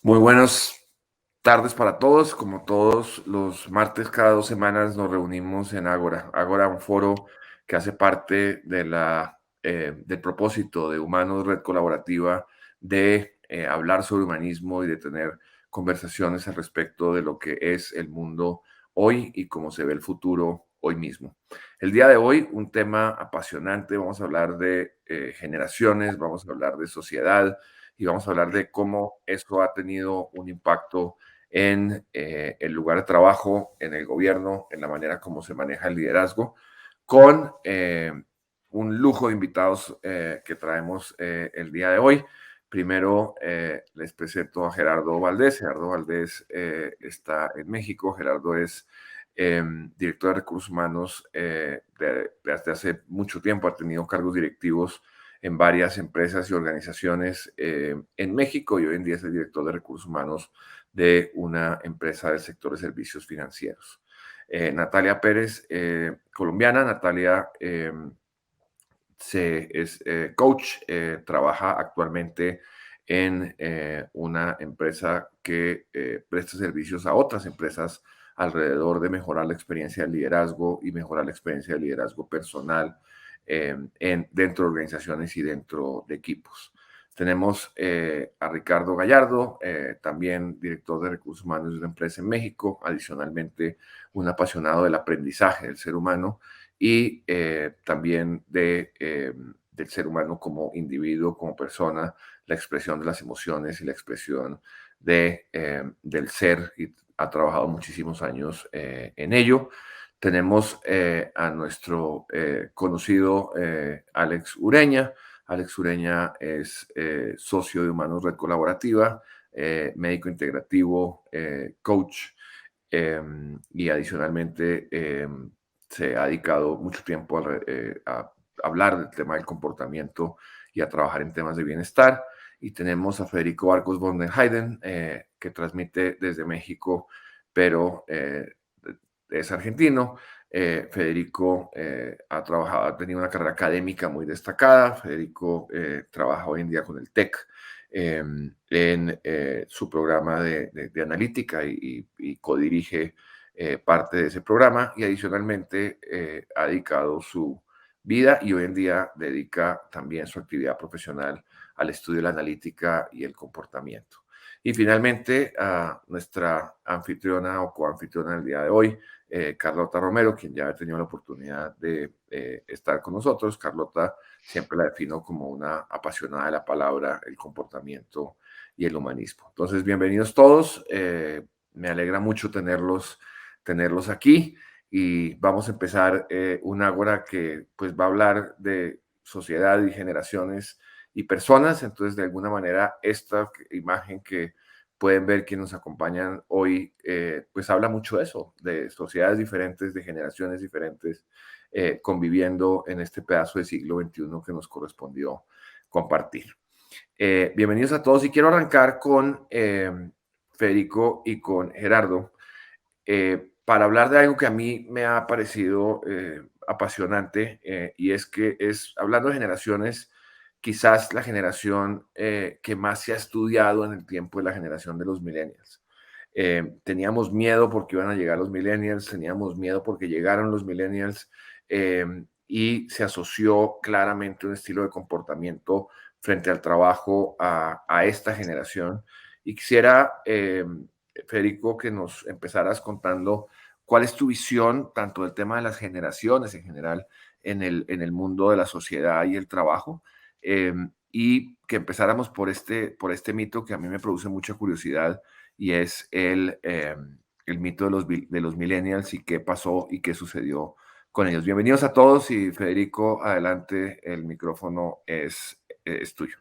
Muy buenas tardes para todos. Como todos los martes, cada 2 semanas nos reunimos en Ágora. Ágora, un foro que hace parte del propósito de Humanos Red Colaborativa de hablar sobre humanismo y de tener conversaciones al respecto de lo que es el mundo hoy y cómo se ve el futuro hoy mismo. El día de hoy, un tema apasionante. Vamos a hablar de generaciones, vamos a hablar de sociedad y vamos a hablar de cómo esto ha tenido un impacto en el lugar de trabajo, en el gobierno, en la manera como se maneja el liderazgo, con un lujo de invitados que traemos el día de hoy. Primero les presento a Gerardo Valdés. Gerardo Valdés está en México. Gerardo es director de recursos humanos desde hace mucho tiempo. Ha tenido cargos directivos en varias empresas y organizaciones en México y hoy en día es el director de recursos humanos de una empresa del sector de servicios financieros. Natalia Pérez, colombiana. Natalia es coach, trabaja actualmente en una empresa que presta servicios a otras empresas alrededor de mejorar la experiencia de liderazgo y mejorar la experiencia de liderazgo personal dentro de organizaciones y dentro de equipos. Tenemos a Ricardo Gallardo, también director de recursos humanos de una empresa en México, adicionalmente un apasionado del aprendizaje del ser humano y también del ser humano como individuo, como persona, la expresión de las emociones y la expresión del ser, y ha trabajado muchísimos años en ello. Tenemos a nuestro conocido Alex Ureña. Alex Ureña es socio de Humanos Red Colaborativa, médico integrativo, coach, y adicionalmente se ha dedicado mucho tiempo a hablar del tema del comportamiento y a trabajar en temas de bienestar. Y tenemos a Federico Arcos von den Heiden, que transmite desde México, pero es argentino. Federico ha tenido una carrera académica muy destacada. Federico trabaja hoy en día con el TEC en su programa de analítica y codirige parte de ese programa, y adicionalmente ha dedicado su vida y hoy en día dedica también su actividad profesional al estudio de la analítica y el comportamiento. Y finalmente a nuestra anfitriona o coanfitriona del día de hoy, Carlota Romero, quien ya ha tenido la oportunidad de estar con nosotros. Carlota siempre la defino como una apasionada de la palabra, el comportamiento y el humanismo. Entonces, bienvenidos todos. Me alegra mucho tenerlos aquí y vamos a empezar un ágora que pues va a hablar de sociedad y generaciones y personas. Entonces, de alguna manera, esta imagen que pueden ver quienes nos acompañan hoy, pues habla mucho de eso, de sociedades diferentes, de generaciones diferentes, conviviendo en este pedazo de siglo XXI que nos correspondió compartir. Bienvenidos a todos y quiero arrancar con Federico y con Gerardo para hablar de algo que a mí me ha parecido apasionante, y es que hablando de generaciones, quizás la generación que más se ha estudiado en el tiempo es la generación de los millennials. Teníamos miedo porque iban a llegar los millennials, teníamos miedo porque llegaron los millennials, y se asoció claramente un estilo de comportamiento frente al trabajo a esta generación. Y quisiera, Federico, que nos empezaras contando cuál es tu visión tanto del tema de las generaciones en general en el mundo de la sociedad y el trabajo, y que empezáramos por este mito que a mí me produce mucha curiosidad, y es el mito de los millennials y qué pasó y qué sucedió con ellos. Bienvenidos a todos y Federico, adelante, el micrófono es tuyo.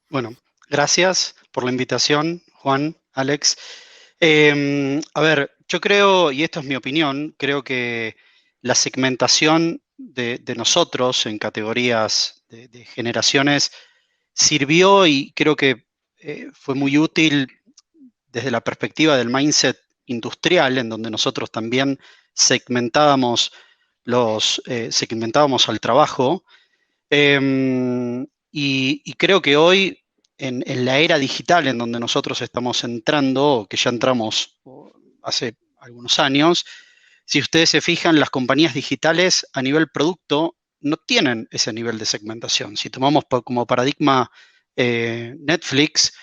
Bueno, gracias por la invitación, Juan, Alex. A ver, yo creo, y esto es mi opinión, creo que la segmentación de nosotros en categorías de generaciones sirvió y creo que fue muy útil desde la perspectiva del mindset industrial, en donde nosotros también segmentábamos segmentábamos al trabajo. Y creo que hoy en la era digital en donde nosotros estamos entrando, o que ya entramos hace algunos años, si ustedes se fijan, las compañías digitales a nivel producto no tienen ese nivel de segmentación. Si tomamos como paradigma Netflix,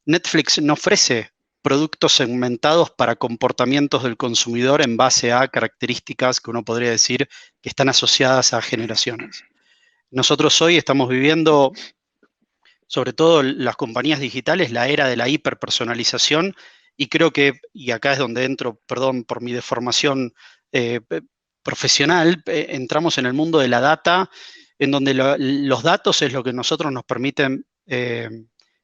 Netflix no ofrece productos segmentados para comportamientos del consumidor en base a características que uno podría decir que están asociadas a generaciones. Nosotros hoy estamos viviendo, sobre todo las compañías digitales, la era de la hiperpersonalización, y creo que, y acá es donde entro, perdón por mi deformación profesional, entramos en el mundo de la data, en donde los datos es lo que nosotros nos permiten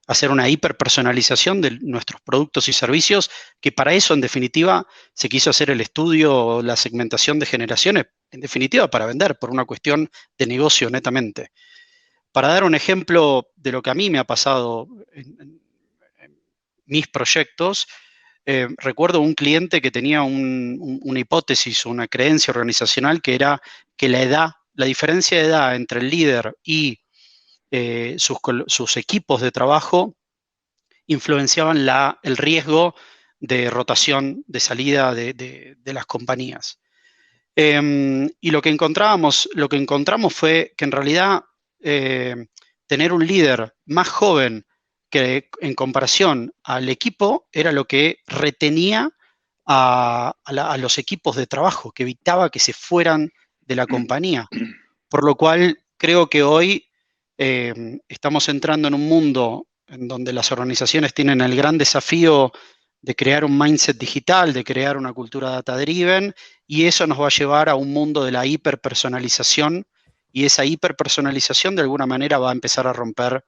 hacer una hiperpersonalización de nuestros productos y servicios, que para eso, en definitiva, se quiso hacer el estudio, la segmentación de generaciones, en definitiva, para vender, por una cuestión de negocio netamente. Para dar un ejemplo de lo que a mí me ha pasado en mis proyectos, recuerdo un cliente que tenía una hipótesis, una creencia organizacional, que era que la diferencia de edad entre el líder y sus equipos de trabajo influenciaban el riesgo de rotación, de salida de las compañías. Y lo que encontramos fue que en realidad tener un líder más joven que en comparación al equipo era lo que retenía a los equipos de trabajo, que evitaba que se fueran de la compañía. Por lo cual creo que hoy estamos entrando en un mundo en donde las organizaciones tienen el gran desafío de crear un mindset digital, de crear una cultura data-driven, y eso nos va a llevar a un mundo de la hiperpersonalización, y esa hiperpersonalización de alguna manera va a empezar a romper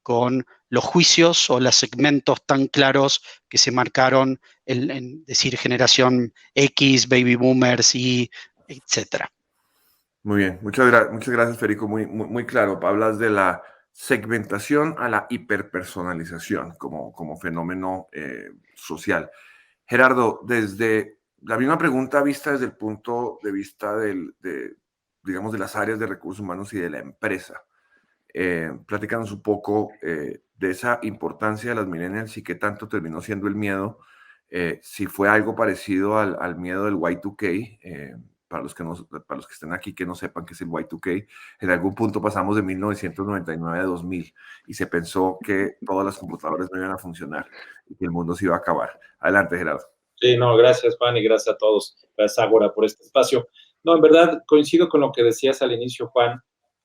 con los juicios o los segmentos tan claros que se marcaron en decir generación X, baby boomers y etcétera. Muy bien, muchas gracias, Federico. Muy claro. Hablas de la segmentación a la hiperpersonalización como fenómeno social. Gerardo, desde la misma pregunta vista desde el punto de vista digamos, de las áreas de recursos humanos y de la empresa, platícanos un poco de esa importancia de las millennials y qué tanto terminó siendo el miedo, si fue algo parecido al miedo del Y2K. Para los que estén aquí que no sepan qué es el Y2K, en algún punto pasamos de 1999 a 2000 y se pensó que todas las computadoras no iban a funcionar y que el mundo se iba a acabar. Adelante, Gerardo. Sí, no, gracias, Juan, y gracias a todos. Gracias, Ágora, por este espacio. No, en verdad, coincido con lo que decías al inicio, Juan,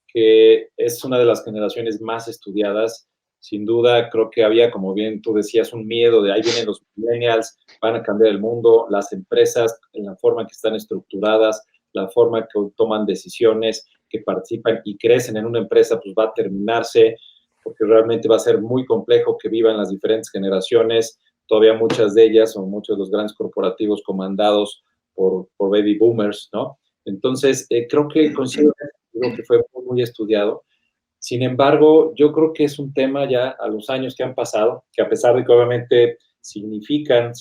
que es una de las generaciones más estudiadas. Sin duda, creo que había, como bien tú decías, un miedo de ahí vienen los millennials, van a cambiar el mundo, las empresas, en la forma en que están estructuradas, la forma en que toman decisiones, que participan y crecen en una empresa, pues va a terminarse, porque realmente va a ser muy complejo que vivan las diferentes generaciones. Todavía muchas de ellas o muchos de los grandes corporativos comandados por baby boomers, ¿no? Entonces, creo que considero que fue muy estudiado. Sin embargo, yo creo que es un tema ya a los años que han pasado, que a pesar de que obviamente significan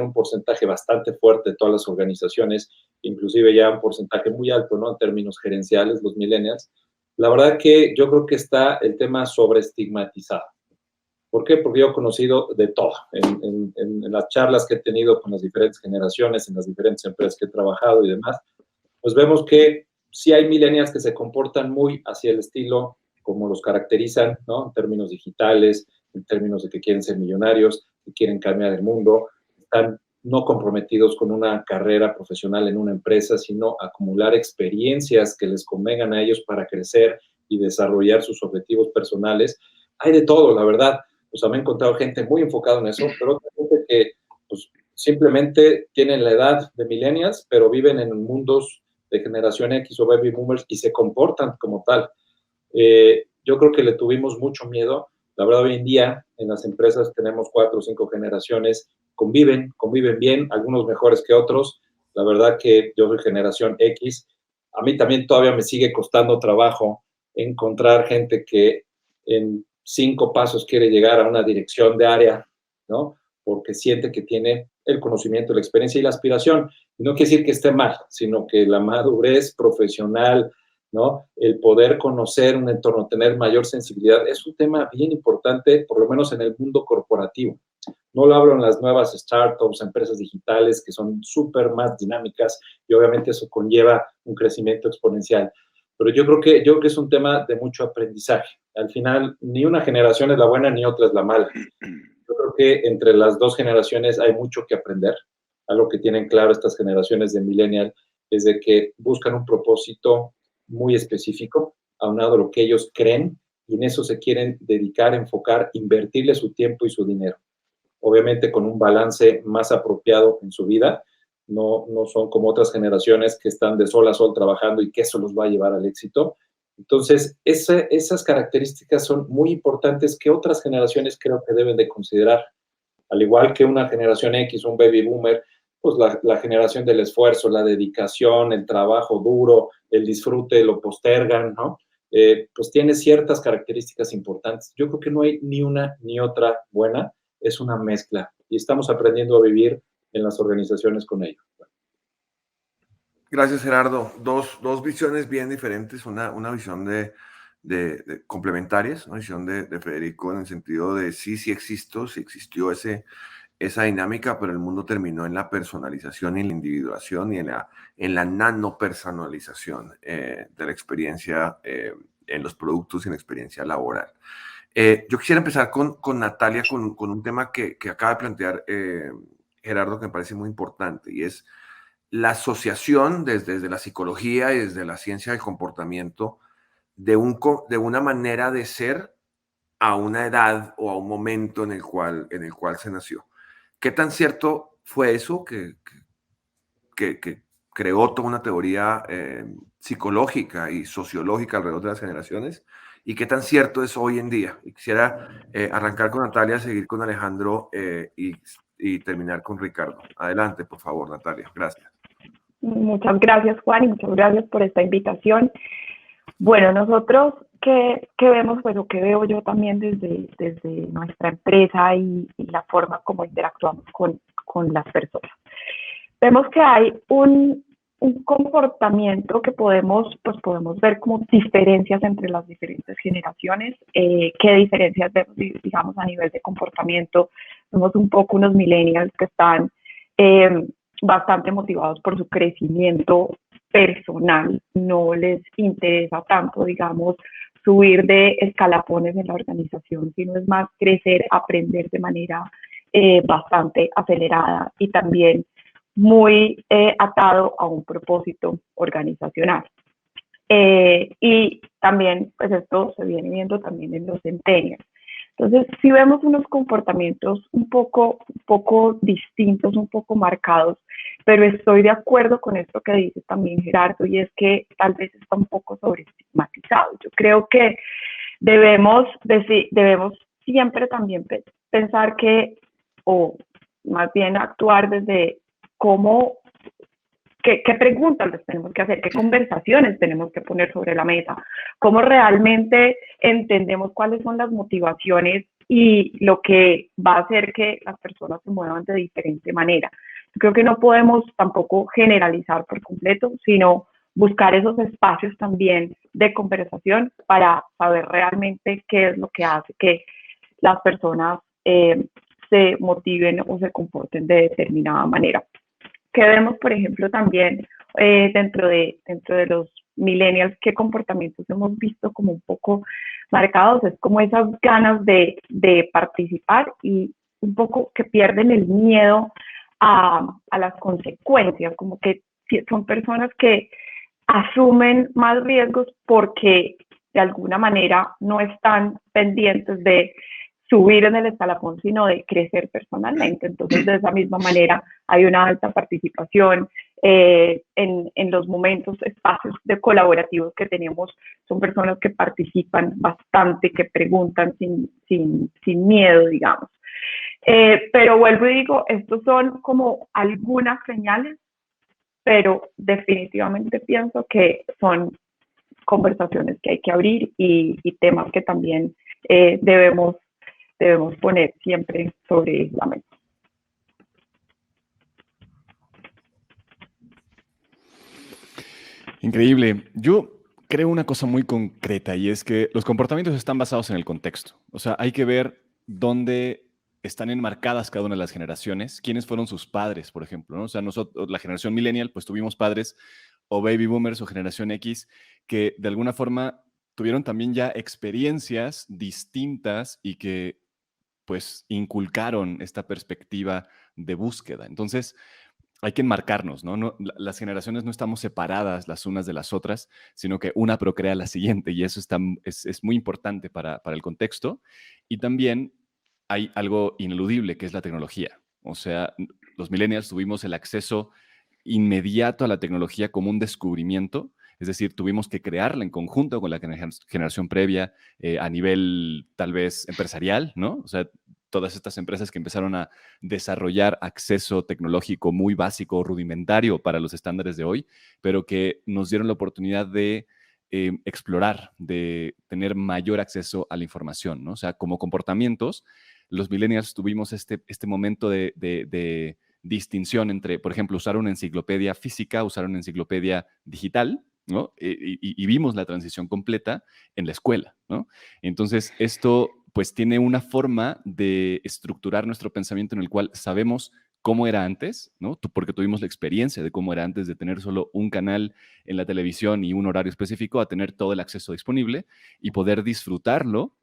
un porcentaje bastante fuerte de todas las organizaciones, inclusive ya un porcentaje muy alto, ¿no? En términos gerenciales, los millennials, la verdad que yo creo que está el tema sobreestigmatizado. ¿Por qué? Porque yo he conocido de todo. En las charlas que he tenido con las diferentes generaciones, en las diferentes empresas que he trabajado y demás, pues vemos que sí hay millennials que se comportan muy hacia el estilo como los caracterizan, ¿no? En términos digitales, en términos de que quieren ser millonarios, que quieren cambiar el mundo, están no comprometidos con una carrera profesional en una empresa, sino acumular experiencias que les convengan a ellos para crecer y desarrollar sus objetivos personales. Hay de todo, la verdad. O sea, me he encontrado gente muy enfocada en eso, pero otra gente que pues, simplemente tienen la edad de millennials, pero viven en mundos de generación X o baby boomers y se comportan como tal. Yo creo que le tuvimos mucho miedo. La verdad, hoy en día en las empresas tenemos 4 o 5 generaciones, conviven bien, algunos mejores que otros. La verdad que yo soy generación X. A mí también todavía me sigue costando trabajo encontrar gente que en 5 pasos quiere llegar a una dirección de área, ¿no? Porque siente que tiene el conocimiento, la experiencia y la aspiración. Y no quiere decir que esté mal, sino que la madurez profesional, ¿no? El poder conocer un entorno, tener mayor sensibilidad, es un tema bien importante, por lo menos en el mundo corporativo. No lo hablo en las nuevas startups, empresas digitales que son súper más dinámicas y obviamente eso conlleva un crecimiento exponencial. Pero yo creo que es un tema de mucho aprendizaje. Al final, ni una generación es la buena ni otra es la mala. Yo creo que entre las dos generaciones hay mucho que aprender. Algo que tienen claro estas generaciones de millennial es de que buscan un propósito muy específico, aunado a lo que ellos creen, y en eso se quieren dedicar, enfocar, invertirle su tiempo y su dinero. Obviamente con un balance más apropiado en su vida, no son como otras generaciones que están de sol a sol trabajando y que eso los va a llevar al éxito. Entonces, esas características son muy importantes que otras generaciones creo que deben de considerar. Al igual que una generación X, un baby boomer, pues la generación del esfuerzo, la dedicación, el trabajo duro, el disfrute, lo postergan, ¿no? Pues tiene ciertas características importantes. Yo creo que no hay ni una ni otra buena, es una mezcla y estamos aprendiendo a vivir en las organizaciones con ello. Gracias, Gerardo. Dos visiones bien diferentes, una visión de complementarias, una visión de Federico en el sentido de sí existió esa dinámica, pero el mundo terminó en la personalización y en la individuación y en la nanopersonalización de la experiencia en los productos y en la experiencia laboral. Yo quisiera empezar con Natalia, con un tema que acaba de plantear Gerardo, que me parece muy importante, y es la asociación desde la psicología y desde la ciencia del comportamiento de una manera de ser a una edad o a un momento en el cual se nació. ¿Qué tan cierto fue eso que creó toda una teoría psicológica y sociológica alrededor de las generaciones? ¿Y qué tan cierto es hoy en día? Y quisiera arrancar con Natalia, seguir con Alejandro y terminar con Ricardo. Adelante, por favor, Natalia. Gracias. Muchas gracias, Juan, y muchas gracias por esta invitación. Bueno, nosotros que vemos, pues lo que veo yo también desde nuestra empresa y la forma como interactuamos con las personas. Vemos que hay un comportamiento que podemos ver como diferencias entre las diferentes generaciones. ¿Qué diferencias vemos, digamos, a nivel de comportamiento? Vemos un poco unos millennials que están bastante motivados por su crecimiento personal, no les interesa tanto, digamos, subir de escalafones en la organización, sino es más crecer, aprender de manera bastante acelerada y también muy atado a un propósito organizacional. Y también, pues esto se viene viendo también en los centennials. Entonces, si vemos unos comportamientos un poco distintos, un poco marcados, pero estoy de acuerdo con esto que dice también Gerardo, y es que tal vez está un poco sobreestigmatizado. Yo creo que debemos siempre también pensar que, o más bien actuar desde cómo, qué preguntas les tenemos que hacer, qué conversaciones tenemos que poner sobre la mesa, cómo realmente entendemos cuáles son las motivaciones y lo que va a hacer que las personas se muevan de diferente manera. Yo creo que no podemos tampoco generalizar por completo, sino buscar esos espacios también de conversación para saber realmente qué es lo que hace que las personas se motiven o se comporten de determinada manera. Que vemos, por ejemplo, también dentro de los millennials, qué comportamientos hemos visto como un poco marcados, es como esas ganas de participar y un poco que pierden el miedo a las consecuencias, como que son personas que asumen más riesgos porque de alguna manera no están pendientes de subir en el escalafón, sino de crecer personalmente. Entonces, de esa misma manera, hay una alta participación en los momentos, espacios de colaborativos que tenemos. Son personas que participan bastante, que preguntan sin miedo, digamos. Pero vuelvo y digo, estos son como algunas señales, pero definitivamente pienso que son conversaciones que hay que abrir y temas que también debemos poner siempre sobre la mesa. Increíble. Yo creo una cosa muy concreta y es que los comportamientos están basados en el contexto. O sea, hay que ver dónde están enmarcadas cada una de las generaciones, quiénes fueron sus padres, por ejemplo, ¿no? O sea, nosotros, la generación millennial, pues tuvimos padres o baby boomers o generación X que de alguna forma tuvieron también ya experiencias distintas y que pues inculcaron esta perspectiva de búsqueda. Entonces, hay que enmarcarnos, ¿no? Las generaciones no estamos separadas las unas de las otras, sino que una procrea a la siguiente y eso es muy importante para el contexto. Y también hay algo ineludible que es la tecnología. O sea, los millennials tuvimos el acceso inmediato a la tecnología como un descubrimiento, es decir, tuvimos que crearla en conjunto con la generación previa a nivel tal vez empresarial, ¿no? O sea, todas estas empresas que empezaron a desarrollar acceso tecnológico muy básico, rudimentario para los estándares de hoy, pero que nos dieron la oportunidad de explorar, de tener mayor acceso a la información, ¿no? O sea, como comportamientos, los millennials tuvimos este momento de distinción entre, por ejemplo, usar una enciclopedia física, usar una enciclopedia digital, ¿no? Y vimos la transición completa en la escuela, ¿no? Entonces, esto pues tiene una forma de estructurar nuestro pensamiento en el cual sabemos cómo era antes, ¿no? Porque tuvimos la experiencia de cómo era antes de tener solo un canal en la televisión y un horario específico a tener todo el acceso disponible y poder disfrutarlo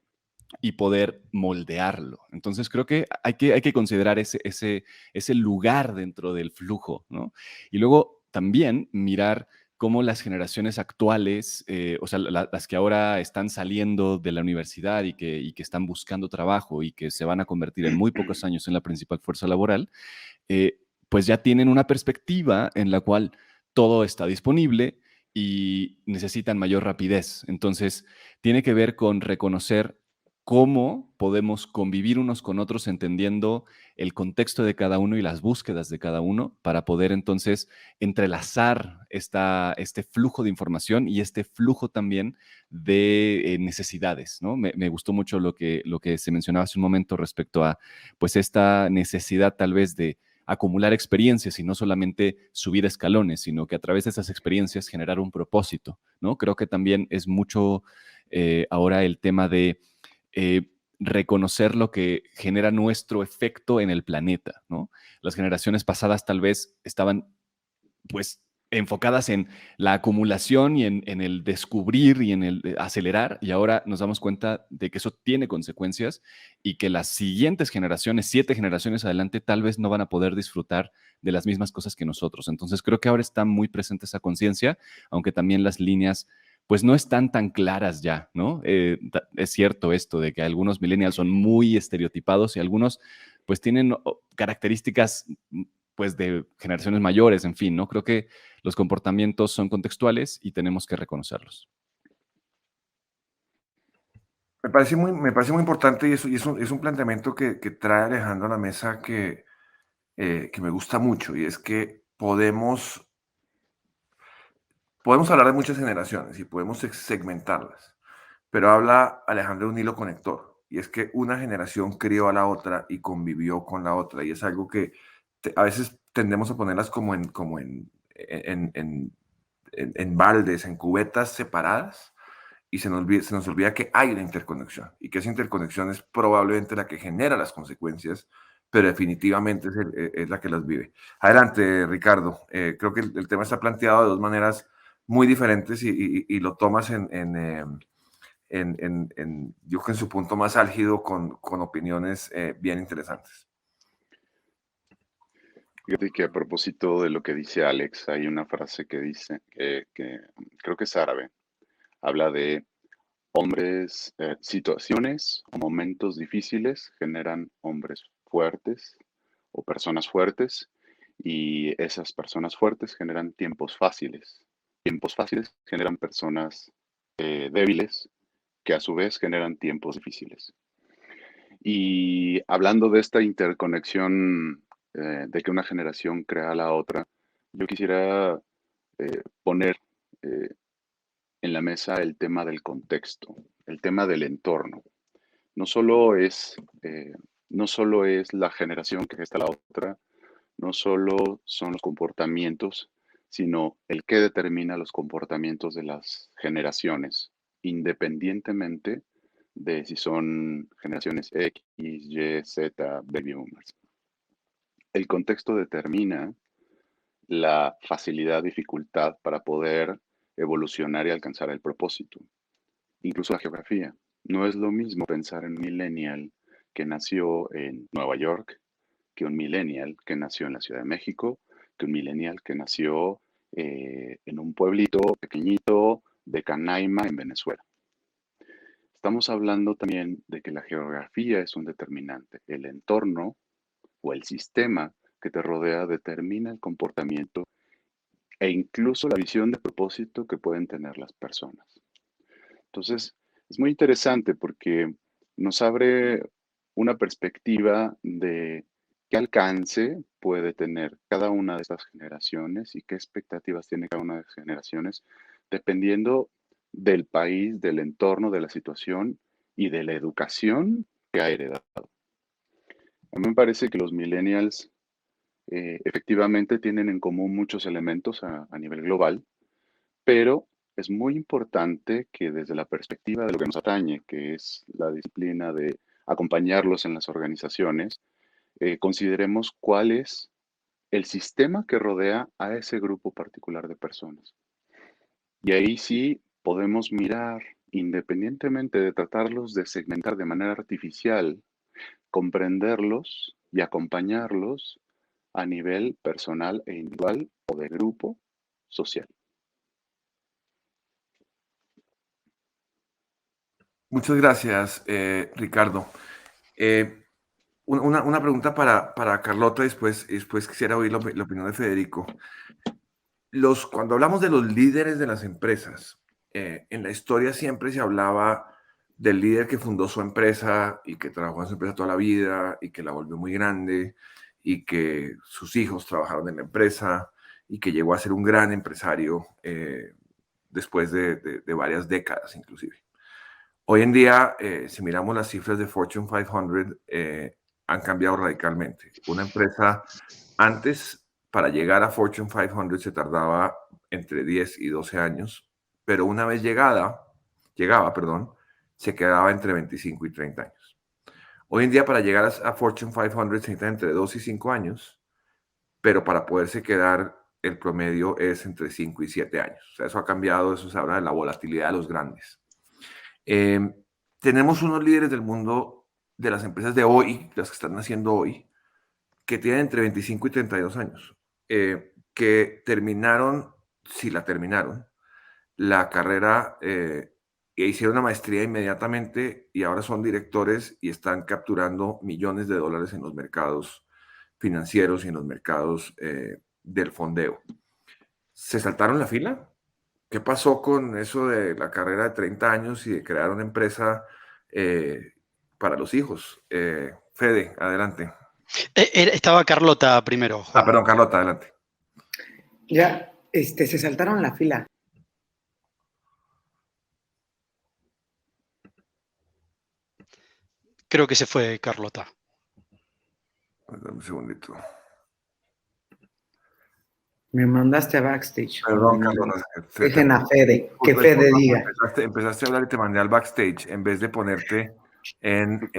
y poder moldearlo. Entonces creo que hay que considerar ese lugar dentro del flujo, ¿no? Y luego también mirar cómo las generaciones actuales, o sea, las que ahora están saliendo de la universidad y que están buscando trabajo y que se van a convertir en muy pocos años en la principal fuerza laboral, pues ya tienen una perspectiva en la cual todo está disponible y necesitan mayor rapidez. Entonces, tiene que ver con reconocer cómo podemos convivir unos con otros entendiendo el contexto de cada uno y las búsquedas de cada uno para poder entonces entrelazar este flujo de información y este flujo también de necesidades, ¿no? Me gustó mucho lo que se mencionaba hace un momento respecto a pues esta necesidad tal vez de acumular experiencias y no solamente subir escalones, sino que a través de esas experiencias generar un propósito, ¿no? Creo que también es mucho ahora el tema de reconocer lo que genera nuestro efecto en el planeta, ¿no? Las generaciones pasadas tal vez estaban, pues, enfocadas en la acumulación y en el descubrir y en el acelerar, y ahora nos damos cuenta de que eso tiene consecuencias y que las siguientes generaciones, 7 generaciones adelante, tal vez no van a poder disfrutar de las mismas cosas que nosotros. Entonces creo que ahora está muy presente esa conciencia, aunque también las líneas pues no están tan claras ya, ¿no? Es cierto esto de que algunos millennials son muy estereotipados y algunos pues tienen características pues de generaciones mayores, en fin, ¿no? Creo que los comportamientos son contextuales y tenemos que reconocerlos. Me parece muy importante y es un planteamiento que trae Alejandro a la mesa que me gusta mucho y es que podemos hablar de muchas generaciones y podemos segmentarlas, pero habla Alejandro de un hilo conector y es que una generación crió a la otra y convivió con la otra y es algo que a veces tendemos a ponerlas como en baldes, en cubetas separadas y se nos olvida que hay una interconexión y que esa interconexión es probablemente la que genera las consecuencias, pero definitivamente es la que las vive. Adelante, Ricardo. Creo que el tema está planteado de dos maneras muy diferentes y lo tomas yo creo que en su punto más álgido con opiniones bien interesantes. Fíjate que a propósito de lo que dice Alex, hay una frase que dice, que creo que es árabe, habla de hombres, situaciones o momentos difíciles generan hombres fuertes o personas fuertes y esas personas fuertes generan tiempos fáciles. Tiempos fáciles generan personas débiles que a su vez generan tiempos difíciles. Y hablando de esta interconexión de que una generación crea a la otra, yo quisiera poner en la mesa el tema del contexto, el tema del entorno. No solo es, no solo es la generación que gesta la otra, no solo son los comportamientos, sino el que determina los comportamientos de las generaciones, independientemente de si son generaciones X, Y, Z, baby boomers. El contexto determina la facilidad, dificultad para poder evolucionar y alcanzar el propósito. Incluso la geografía. No es lo mismo pensar en un millennial que nació en Nueva York, que un millennial que nació en la Ciudad de México, que un millennial que nació en un pueblito pequeñito de Canaima, en Venezuela. Estamos hablando también de que la geografía es un determinante. El entorno o el sistema que te rodea determina el comportamiento e incluso la visión de propósito que pueden tener las personas. Entonces, es muy interesante porque nos abre una perspectiva de qué alcance puede tener cada una de estas generaciones y qué expectativas tiene cada una de las generaciones, dependiendo del país, del entorno, de la situación y de la educación que ha heredado. A mí me parece que los millennials efectivamente tienen en común muchos elementos a nivel global, pero es muy importante que desde la perspectiva de lo que nos atañe, que es la disciplina de acompañarlos en las organizaciones, consideremos cuál es el sistema que rodea a ese grupo particular de personas. Y ahí sí podemos mirar, independientemente de tratarlos de segmentar de manera artificial, comprenderlos y acompañarlos a nivel personal e individual o de grupo social. Muchas gracias, Ricardo. Una pregunta para Carlota, después quisiera oír la opinión de Federico. Cuando hablamos de los líderes de las empresas, en la historia siempre se hablaba del líder que fundó su empresa y que trabajó en su empresa toda la vida y que la volvió muy grande y que sus hijos trabajaron en la empresa y que llegó a ser un gran empresario después de varias décadas inclusive. Hoy en día, si miramos las cifras de Fortune 500, han cambiado radicalmente. Una empresa antes, para llegar a Fortune 500 se tardaba entre 10 y 12 años, pero una vez llegaba, se quedaba entre 25 y 30 años. Hoy en día, para llegar a Fortune 500 se necesita entre 2 y 5 años, pero para poderse quedar, el promedio es entre 5 y 7 años. O sea, eso ha cambiado, eso se habla de la volatilidad de los grandes. Tenemos unos líderes del mundo de las empresas de hoy, las que están naciendo hoy, que tienen entre 25 y 32 años, que terminaron, si la terminaron, la carrera e hicieron una maestría inmediatamente y ahora son directores y están capturando millones de dólares en los mercados financieros y en los mercados del fondeo. ¿Se saltaron la fila? ¿Qué pasó con eso de la carrera de 30 años y de crear una empresa para los hijos? Fede, adelante. Estaba Carlota primero, Juan. Perdón, Carlota, adelante. Ya, se saltaron la fila. Creo que se fue Carlota. Dame un segundito. Me mandaste a backstage. Perdón, Carlota. Dejen a Fede, que Fede diga. Empezaste a hablar y te mandé al backstage en vez de ponerte en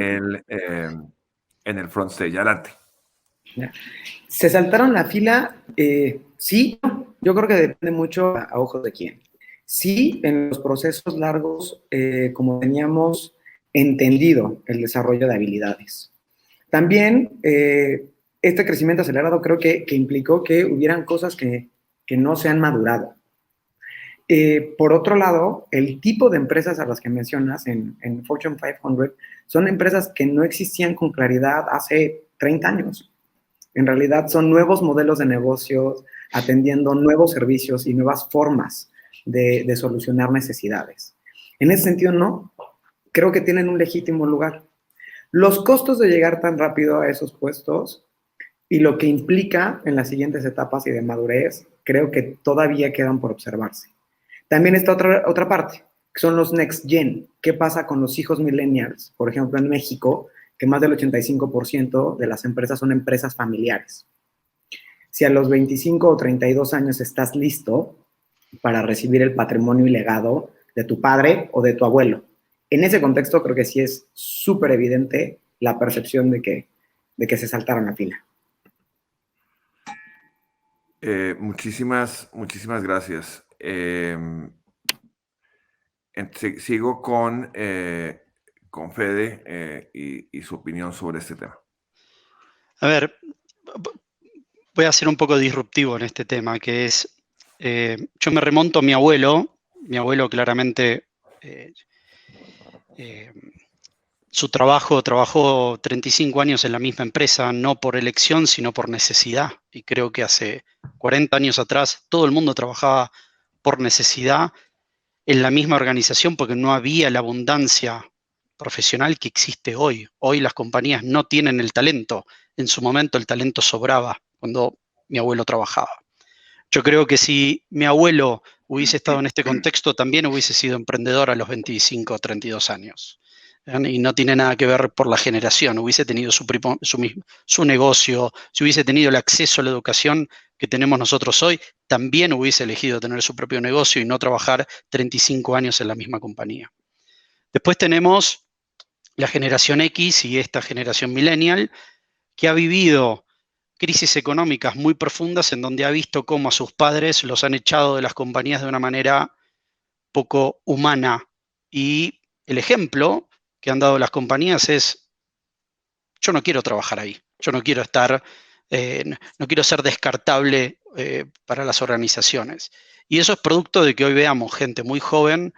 el front stage. Adelante. Ya. ¿Se saltaron la fila? Sí, yo creo que depende mucho a ojos de quién. Sí, en los procesos largos, como teníamos entendido el desarrollo de habilidades. También este crecimiento acelerado creo que implicó que hubieran cosas que no se han madurado. Por otro lado, el tipo de empresas a las que mencionas en Fortune 500 son empresas que no existían con claridad hace 30 años. En realidad son nuevos modelos de negocios atendiendo nuevos servicios y nuevas formas de solucionar necesidades. En ese sentido, no. Creo que tienen un legítimo lugar. Los costos de llegar tan rápido a esos puestos y lo que implica en las siguientes etapas y de madurez, creo que todavía quedan por observarse. También está otra parte, que son los Next Gen. ¿Qué pasa con los hijos millennials? Por ejemplo, en México, que más del 85% de las empresas son empresas familiares. si a los 25 o 32 años estás listo para recibir el patrimonio y legado de tu padre o de tu abuelo. En ese contexto creo que sí es súper evidente la percepción de que se saltaron la fila. Muchísimas gracias. Sigo con Fede y su opinión sobre este tema. A ver, voy a ser un poco disruptivo en este tema, que es, yo me remonto a mi abuelo claramente, trabajó 35 años en la misma empresa, no por elección, sino por necesidad. Y creo que hace 40 años atrás todo el mundo trabajaba por necesidad en la misma organización porque no había la abundancia profesional que existe hoy. Hoy las compañías no tienen el talento. En su momento el talento sobraba cuando mi abuelo trabajaba. Yo creo que si mi abuelo hubiese estado en este contexto, también hubiese sido emprendedor a los 25 o 32 años. Y no tiene nada que ver por la generación. Hubiese tenido su negocio, si hubiese tenido el acceso a la educación que tenemos nosotros hoy, también hubiese elegido tener su propio negocio y no trabajar 35 años en la misma compañía. Después tenemos la generación X y esta generación millennial, que ha vivido crisis económicas muy profundas en donde ha visto cómo a sus padres los han echado de las compañías de una manera poco humana. Y el ejemplo que han dado las compañías es, yo no quiero trabajar ahí, yo no quiero estar, no quiero ser descartable para las organizaciones. Y eso es producto de que hoy veamos gente muy joven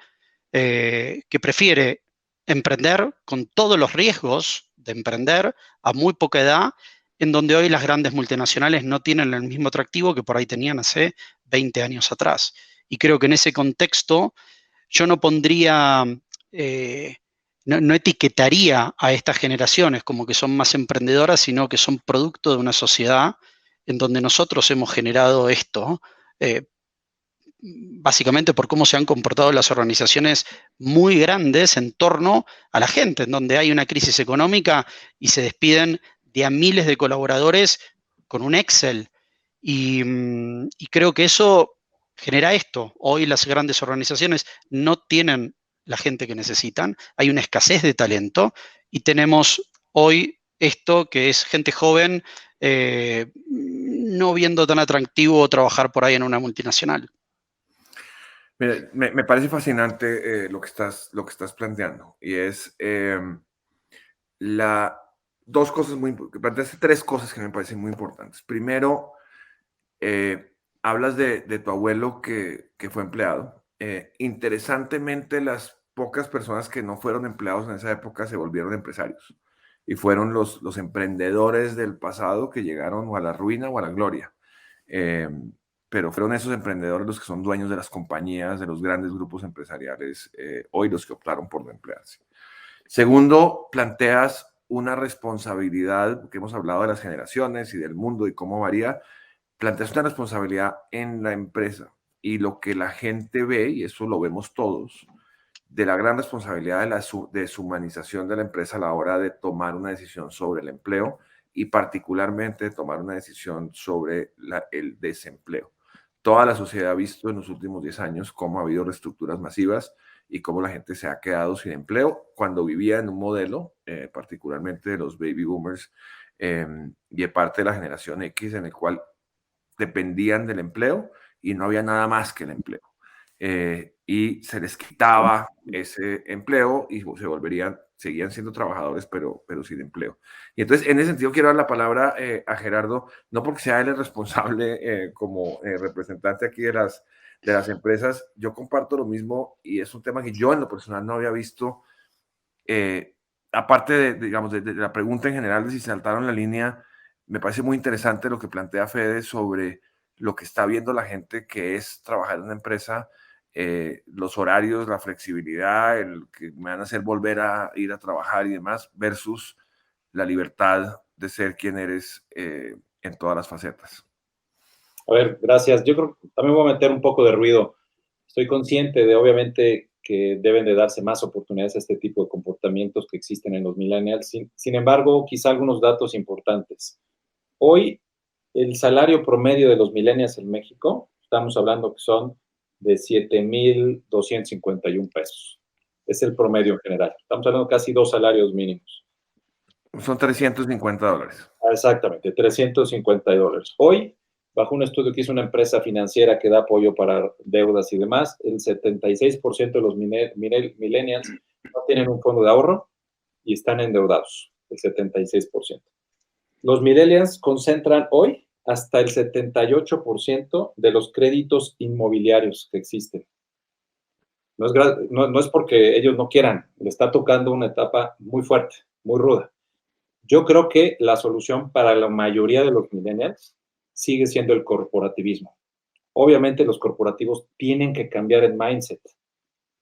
que prefiere emprender con todos los riesgos de emprender a muy poca edad, en donde hoy las grandes multinacionales no tienen el mismo atractivo que por ahí tenían hace 20 años atrás. Y creo que en ese contexto yo no pondría, no etiquetaría a estas generaciones como que son más emprendedoras, sino que son producto de una sociedad en donde nosotros hemos generado esto, básicamente por cómo se han comportado las organizaciones muy grandes en torno a la gente, en donde hay una crisis económica y se despiden de a miles de colaboradores con un Excel. Y creo que eso genera esto. Hoy las grandes organizaciones no tienen la gente que necesitan, hay una escasez de talento y tenemos hoy esto que es gente joven no viendo tan atractivo trabajar por ahí en una multinacional. Mira, me parece fascinante lo que estás planteando, y es planteaste tres cosas que me parecen muy importantes. Primero, hablas de tu abuelo que fue empleado. Interesantemente, las pocas personas que no fueron empleados en esa época se volvieron empresarios y fueron los emprendedores del pasado que llegaron o a la ruina o a la gloria. Pero fueron esos emprendedores los que son dueños de las compañías, de los grandes grupos empresariales, hoy los que optaron por no emplearse. Segundo, planteas una responsabilidad, porque hemos hablado de las generaciones y del mundo y cómo varía, planteas una responsabilidad en la empresa y lo que la gente ve, y eso lo vemos todos, de la gran responsabilidad de la deshumanización de la empresa a la hora de tomar una decisión sobre el empleo y particularmente de tomar una decisión sobre el desempleo. Toda la sociedad ha visto en los últimos 10 años cómo ha habido reestructuras masivas y cómo la gente se ha quedado sin empleo cuando vivía en un modelo, particularmente de los baby boomers y de parte de la generación X, en el cual dependían del empleo y no había nada más que el empleo. Y se les quitaba ese empleo y seguían siendo trabajadores, pero sin empleo. Y entonces, en ese sentido, quiero dar la palabra a Gerardo, no porque sea él el responsable como representante aquí de las empresas. Yo comparto lo mismo y es un tema que yo en lo personal no había visto, aparte de la pregunta en general de si saltaron la línea. Me parece muy interesante lo que plantea Fede sobre lo que está viendo la gente, que es trabajar en una empresa, los horarios, la flexibilidad, el que me van a hacer volver a ir a trabajar y demás, versus la libertad de ser quien eres en todas las facetas. A ver, gracias. Yo creo que también voy a meter un poco de ruido. Estoy consciente de, obviamente, que deben de darse más oportunidades a este tipo de comportamientos que existen en los millennials. Sin embargo, quizá algunos datos importantes. Hoy, el salario promedio de los millennials en México, estamos hablando que son de 7,251 pesos. Es el promedio en general. Estamos hablando de casi 2 salarios mínimos. Son $350. Exactamente, $350. Hoy, bajo un estudio que hizo una empresa financiera que da apoyo para deudas y demás, el 76% de los millennials no tienen un fondo de ahorro y están endeudados, el 76%. Los millennials concentran hoy hasta el 78% de los créditos inmobiliarios que existen. No es porque ellos no quieran, le está tocando una etapa muy fuerte, muy ruda. Yo creo que la solución para la mayoría de los millennials sigue siendo el corporativismo. Obviamente los corporativos tienen que cambiar el mindset.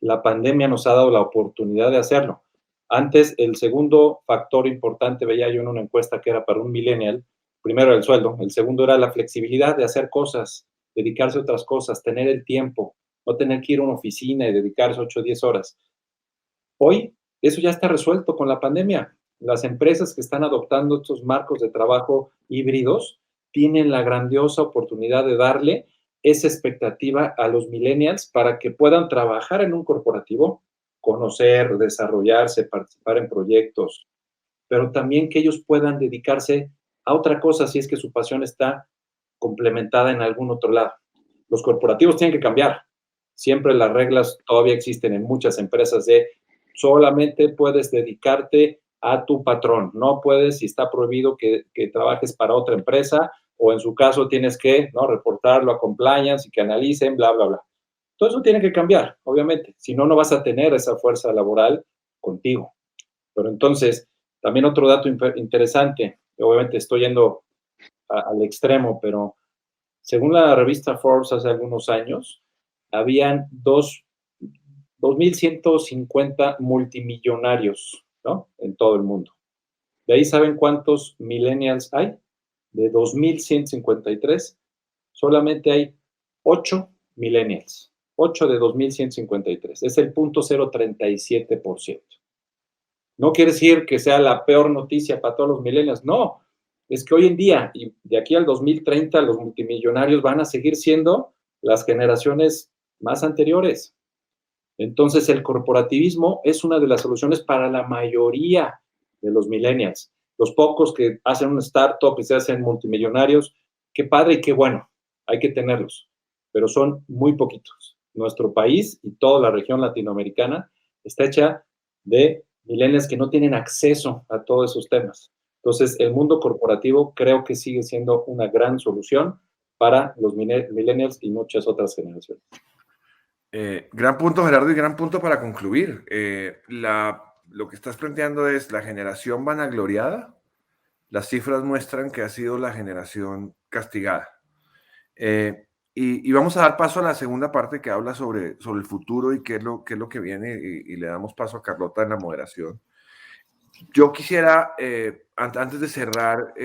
La pandemia nos ha dado la oportunidad de hacerlo. Antes, el segundo factor importante, veía yo en una encuesta que era para un millennial, primero era el sueldo, el segundo era la flexibilidad de hacer cosas, dedicarse a otras cosas, tener el tiempo, no tener que ir a una oficina y dedicarse 8 o 10 horas. Hoy, eso ya está resuelto con la pandemia. Las empresas que están adoptando estos marcos de trabajo híbridos tienen la grandiosa oportunidad de darle esa expectativa a los millennials para que puedan trabajar en un corporativo, conocer, desarrollarse, participar en proyectos, pero también que ellos puedan dedicarse a otra cosa si es que su pasión está complementada en algún otro lado. Los corporativos tienen que cambiar. Siempre las reglas todavía existen en muchas empresas de solamente puedes dedicarte a tu patrón, no puedes, si está prohibido que trabajes para otra empresa, o en su caso tienes que, ¿no?, reportarlo a compliance y que analicen, bla, bla, bla. Todo eso tiene que cambiar, obviamente, si no, no vas a tener esa fuerza laboral contigo. Pero entonces, también otro dato interesante, obviamente estoy yendo al extremo, pero según la revista Forbes hace algunos años, habían 2,150 multimillonarios, ¿no?, en todo el mundo. De ahí, ¿saben cuántos millennials hay? De 2,153, solamente hay 8 millennials. 8 de 2,153. Es el 0.037%. No quiere decir que sea la peor noticia para todos los millennials, no. Es que hoy en día, y de aquí al 2030, los multimillonarios van a seguir siendo las generaciones más anteriores. Entonces, el corporativismo es una de las soluciones para la mayoría de los millennials. Los pocos que hacen un startup y se hacen multimillonarios, qué padre y qué bueno, hay que tenerlos, pero son muy poquitos. Nuestro país y toda la región latinoamericana está hecha de millennials que no tienen acceso a todos esos temas. Entonces, el mundo corporativo creo que sigue siendo una gran solución para los millennials y muchas otras generaciones. Gran punto, Gerardo, y gran punto para concluir. Lo que estás planteando es la generación vanagloriada. Las cifras muestran que ha sido la generación castigada. Y vamos a dar paso a la segunda parte que habla sobre el futuro y qué es lo que viene, y le damos paso a Carlota en la moderación. Yo quisiera, antes de cerrar,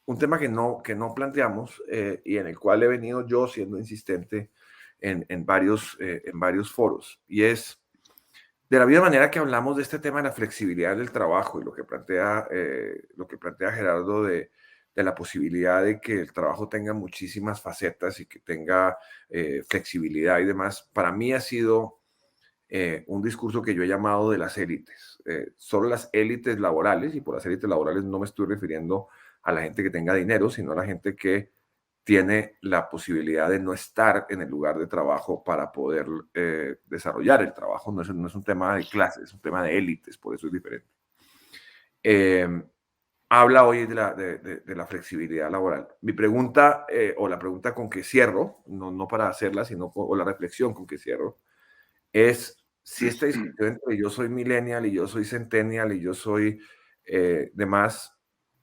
un tema que no planteamos y en el cual he venido yo siendo insistente en varios foros, y es de la misma manera que hablamos de este tema de la flexibilidad del trabajo y lo que plantea Gerardo de la posibilidad de que el trabajo tenga muchísimas facetas y que tenga flexibilidad y demás. Para mí ha sido un discurso que yo he llamado de las élites. Solo las élites laborales, y por las élites laborales no me estoy refiriendo a la gente que tenga dinero, sino a la gente que tiene la posibilidad de no estar en el lugar de trabajo para poder desarrollar el trabajo. No es un tema de clases, es un tema de élites, por eso es diferente. Habla hoy de la flexibilidad laboral. Mi pregunta, o la pregunta con que cierro, no para hacerla, sino o la reflexión con que cierro, es si esta discusión entre yo soy millennial y yo soy centennial y yo soy demás,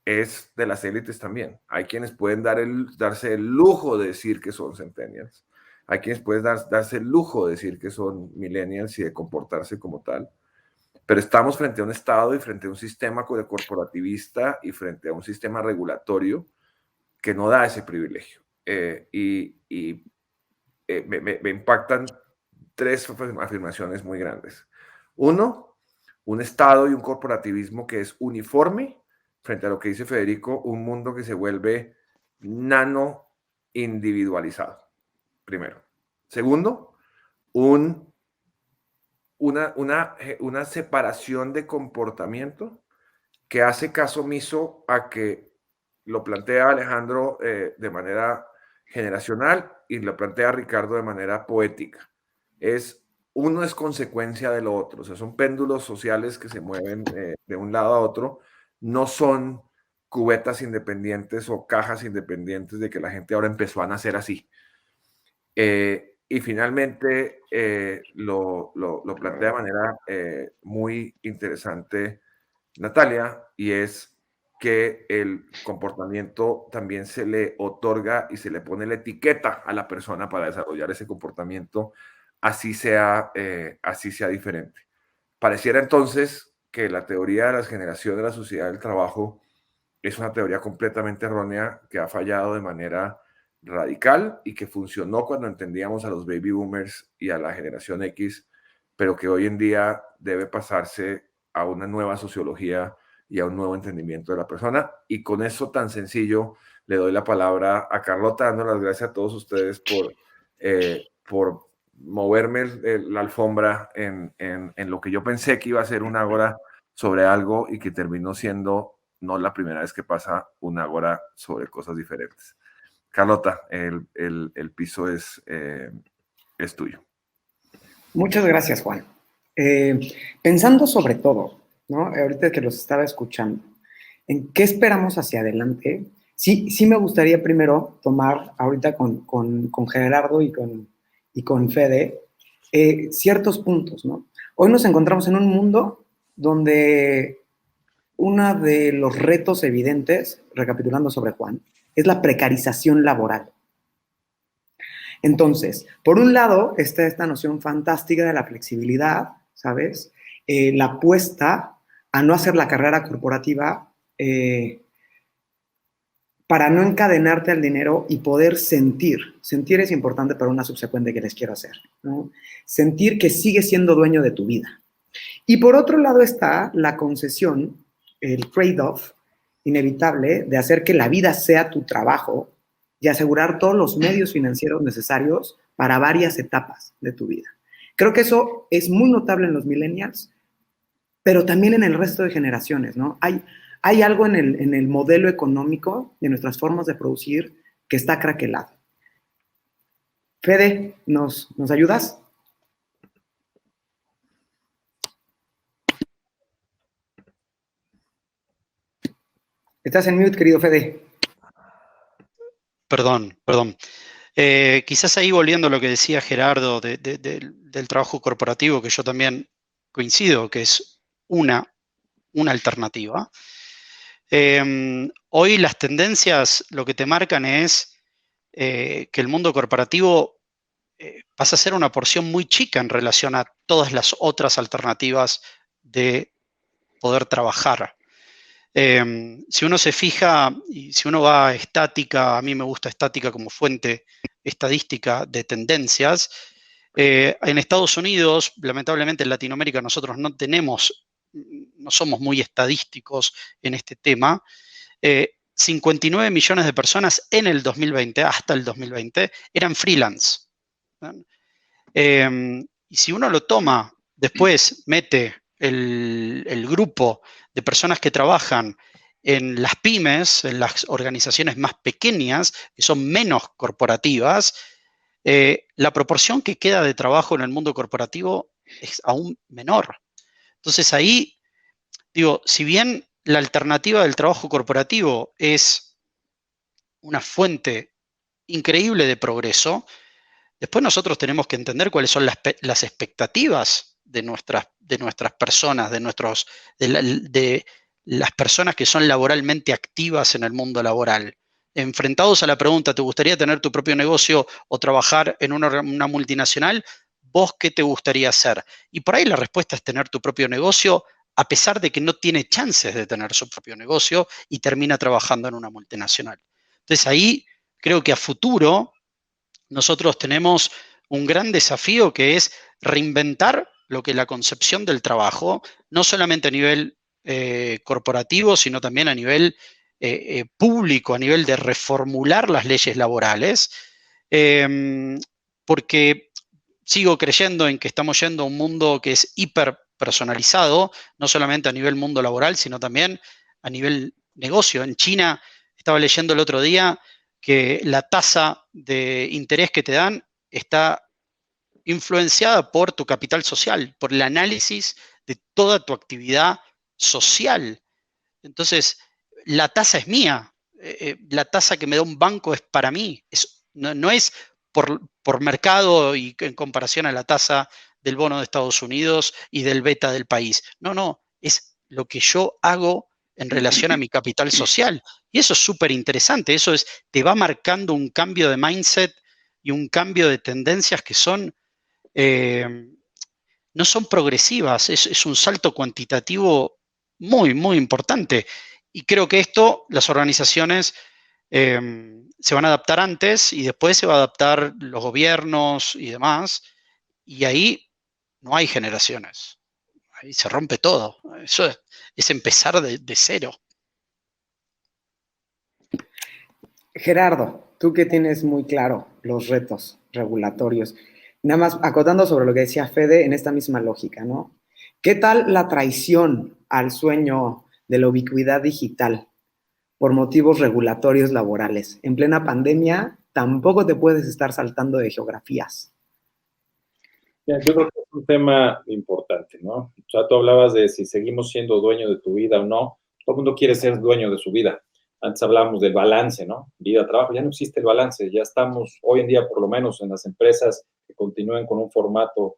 es de las élites también. Hay quienes pueden darse el lujo de decir que son centennials. Hay quienes pueden darse el lujo de decir que son millennials y de comportarse como tal. Pero estamos frente a un Estado y frente a un sistema corporativista y frente a un sistema regulatorio que no da ese privilegio. Me impactan tres afirmaciones muy grandes. Uno, un Estado y un corporativismo que es uniforme frente a lo que dice Federico, un mundo que se vuelve nano individualizado, primero. Segundo, una separación de comportamiento que hace caso omiso a que lo plantea Alejandro de manera generacional y lo plantea Ricardo de manera poética. Uno es consecuencia de lo otro, o sea, son péndulos sociales que se mueven de un lado a otro, no son cubetas independientes o cajas independientes de que la gente ahora empezó a nacer así. Y finalmente lo plantea de manera muy interesante Natalia, y es que el comportamiento también se le otorga y se le pone la etiqueta a la persona para desarrollar ese comportamiento, así sea diferente. Pareciera entonces que la teoría de las generaciones de la sociedad del trabajo es una teoría completamente errónea que ha fallado de manera radical y que funcionó cuando entendíamos a los baby boomers y a la generación X, pero que hoy en día debe pasarse a una nueva sociología y a un nuevo entendimiento de la persona. Y con eso tan sencillo le doy la palabra a Carlota, dando las gracias a todos ustedes por moverme la alfombra en lo que yo pensé que iba a ser una ágora sobre algo y que terminó siendo no la primera vez que pasa una ágora sobre cosas diferentes. Carlota, el piso es tuyo. Muchas gracias, Juan. Pensando sobre todo, ¿no? Ahorita que los estaba escuchando, ¿en qué esperamos hacia adelante? Sí me gustaría primero tomar ahorita con Gerardo y con Fede ciertos puntos, ¿no? Hoy nos encontramos en un mundo donde uno de los retos evidentes, recapitulando sobre Juan, es la precarización laboral. Entonces, por un lado está esta noción fantástica de la flexibilidad, ¿sabes? La apuesta a no hacer la carrera corporativa para no encadenarte al dinero y poder sentir. Sentir es importante para una subsecuente que les quiero hacer, ¿no? Sentir que sigues siendo dueño de tu vida. Y por otro lado está la concesión, el trade-off inevitable de hacer que la vida sea tu trabajo y asegurar todos los medios financieros necesarios para varias etapas de tu vida. Creo que eso es muy notable en los millennials, pero también en el resto de generaciones, ¿no? Hay algo en el modelo económico de nuestras formas de producir que está craquelado. Fede, ¿nos ayudas? Estás en mute, querido Fede. Perdón. Quizás ahí volviendo a lo que decía Gerardo del trabajo corporativo, que yo también coincido, que es una alternativa. Hoy las tendencias lo que te marcan es que el mundo corporativo pasa a ser una porción muy chica en relación a todas las otras alternativas de poder trabajar. Si uno se fija y si uno va a estática, a mí me gusta estática como fuente estadística de tendencias, en Estados Unidos, lamentablemente en Latinoamérica nosotros no somos muy estadísticos en este tema, 59 millones de personas en el 2020, hasta el 2020, eran freelance. Y si uno lo toma, después mete el grupo de personas que trabajan en las pymes, en las organizaciones más pequeñas, que son menos corporativas, la proporción que queda de trabajo en el mundo corporativo es aún menor. Entonces ahí, digo, si bien la alternativa del trabajo corporativo es una fuente increíble de progreso, después nosotros tenemos que entender cuáles son las expectativas de nuestras personas, de las personas que son laboralmente activas en el mundo laboral. Enfrentados a la pregunta, ¿te gustaría tener tu propio negocio o trabajar en una multinacional? ¿Vos qué te gustaría hacer? Y por ahí la respuesta es tener tu propio negocio, a pesar de que no tiene chances de tener su propio negocio y termina trabajando en una multinacional. Entonces ahí creo que a futuro nosotros tenemos un gran desafío que es reinventar lo que es la concepción del trabajo, no solamente a nivel corporativo, sino también a nivel público a nivel de reformular las leyes laborales, porque sigo creyendo en que estamos yendo a un mundo que es hiperpersonalizado, no solamente a nivel mundo laboral, sino también a nivel negocio. En China, estaba leyendo el otro día que la tasa de interés que te dan está influenciada por tu capital social, por el análisis de toda tu actividad social. Entonces, la tasa es mía, la tasa que me da un banco es para mí, no es por mercado y en comparación a la tasa del bono de Estados Unidos y del beta del país. No, es lo que yo hago en relación a mi capital social. Y eso es súper interesante, te va marcando un cambio de mindset y un cambio de tendencias que no son progresivas, es un salto cuantitativo muy, muy importante. Y creo que esto, las organizaciones se van a adaptar antes y después se va a adaptar los gobiernos y demás. Y ahí no hay generaciones. Ahí se rompe todo. Eso es empezar de cero. Gerardo, tú que tienes muy claro los retos regulatorios, nada más acotando sobre lo que decía Fede en esta misma lógica, ¿no? ¿Qué tal la traición al sueño de la ubicuidad digital por motivos regulatorios laborales? En plena pandemia tampoco te puedes estar saltando de geografías. Yo creo que es un tema importante, ¿no? O sea, tú hablabas de si seguimos siendo dueños de tu vida o no. Todo el mundo quiere ser dueño de su vida. Antes hablábamos del balance, ¿no? Vida-trabajo, ya no existe el balance. Ya estamos, hoy en día, por lo menos en las empresas que continúen con un formato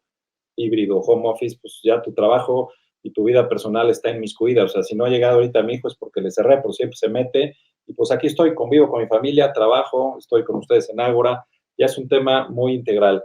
híbrido, home office, pues ya tu trabajo y tu vida personal está inmiscuida. O sea, si no ha llegado ahorita mi hijo es porque le cerré, por siempre se mete. Y pues aquí estoy, convivo con mi familia, trabajo, estoy con ustedes en Ágora. Ya es un tema muy integral.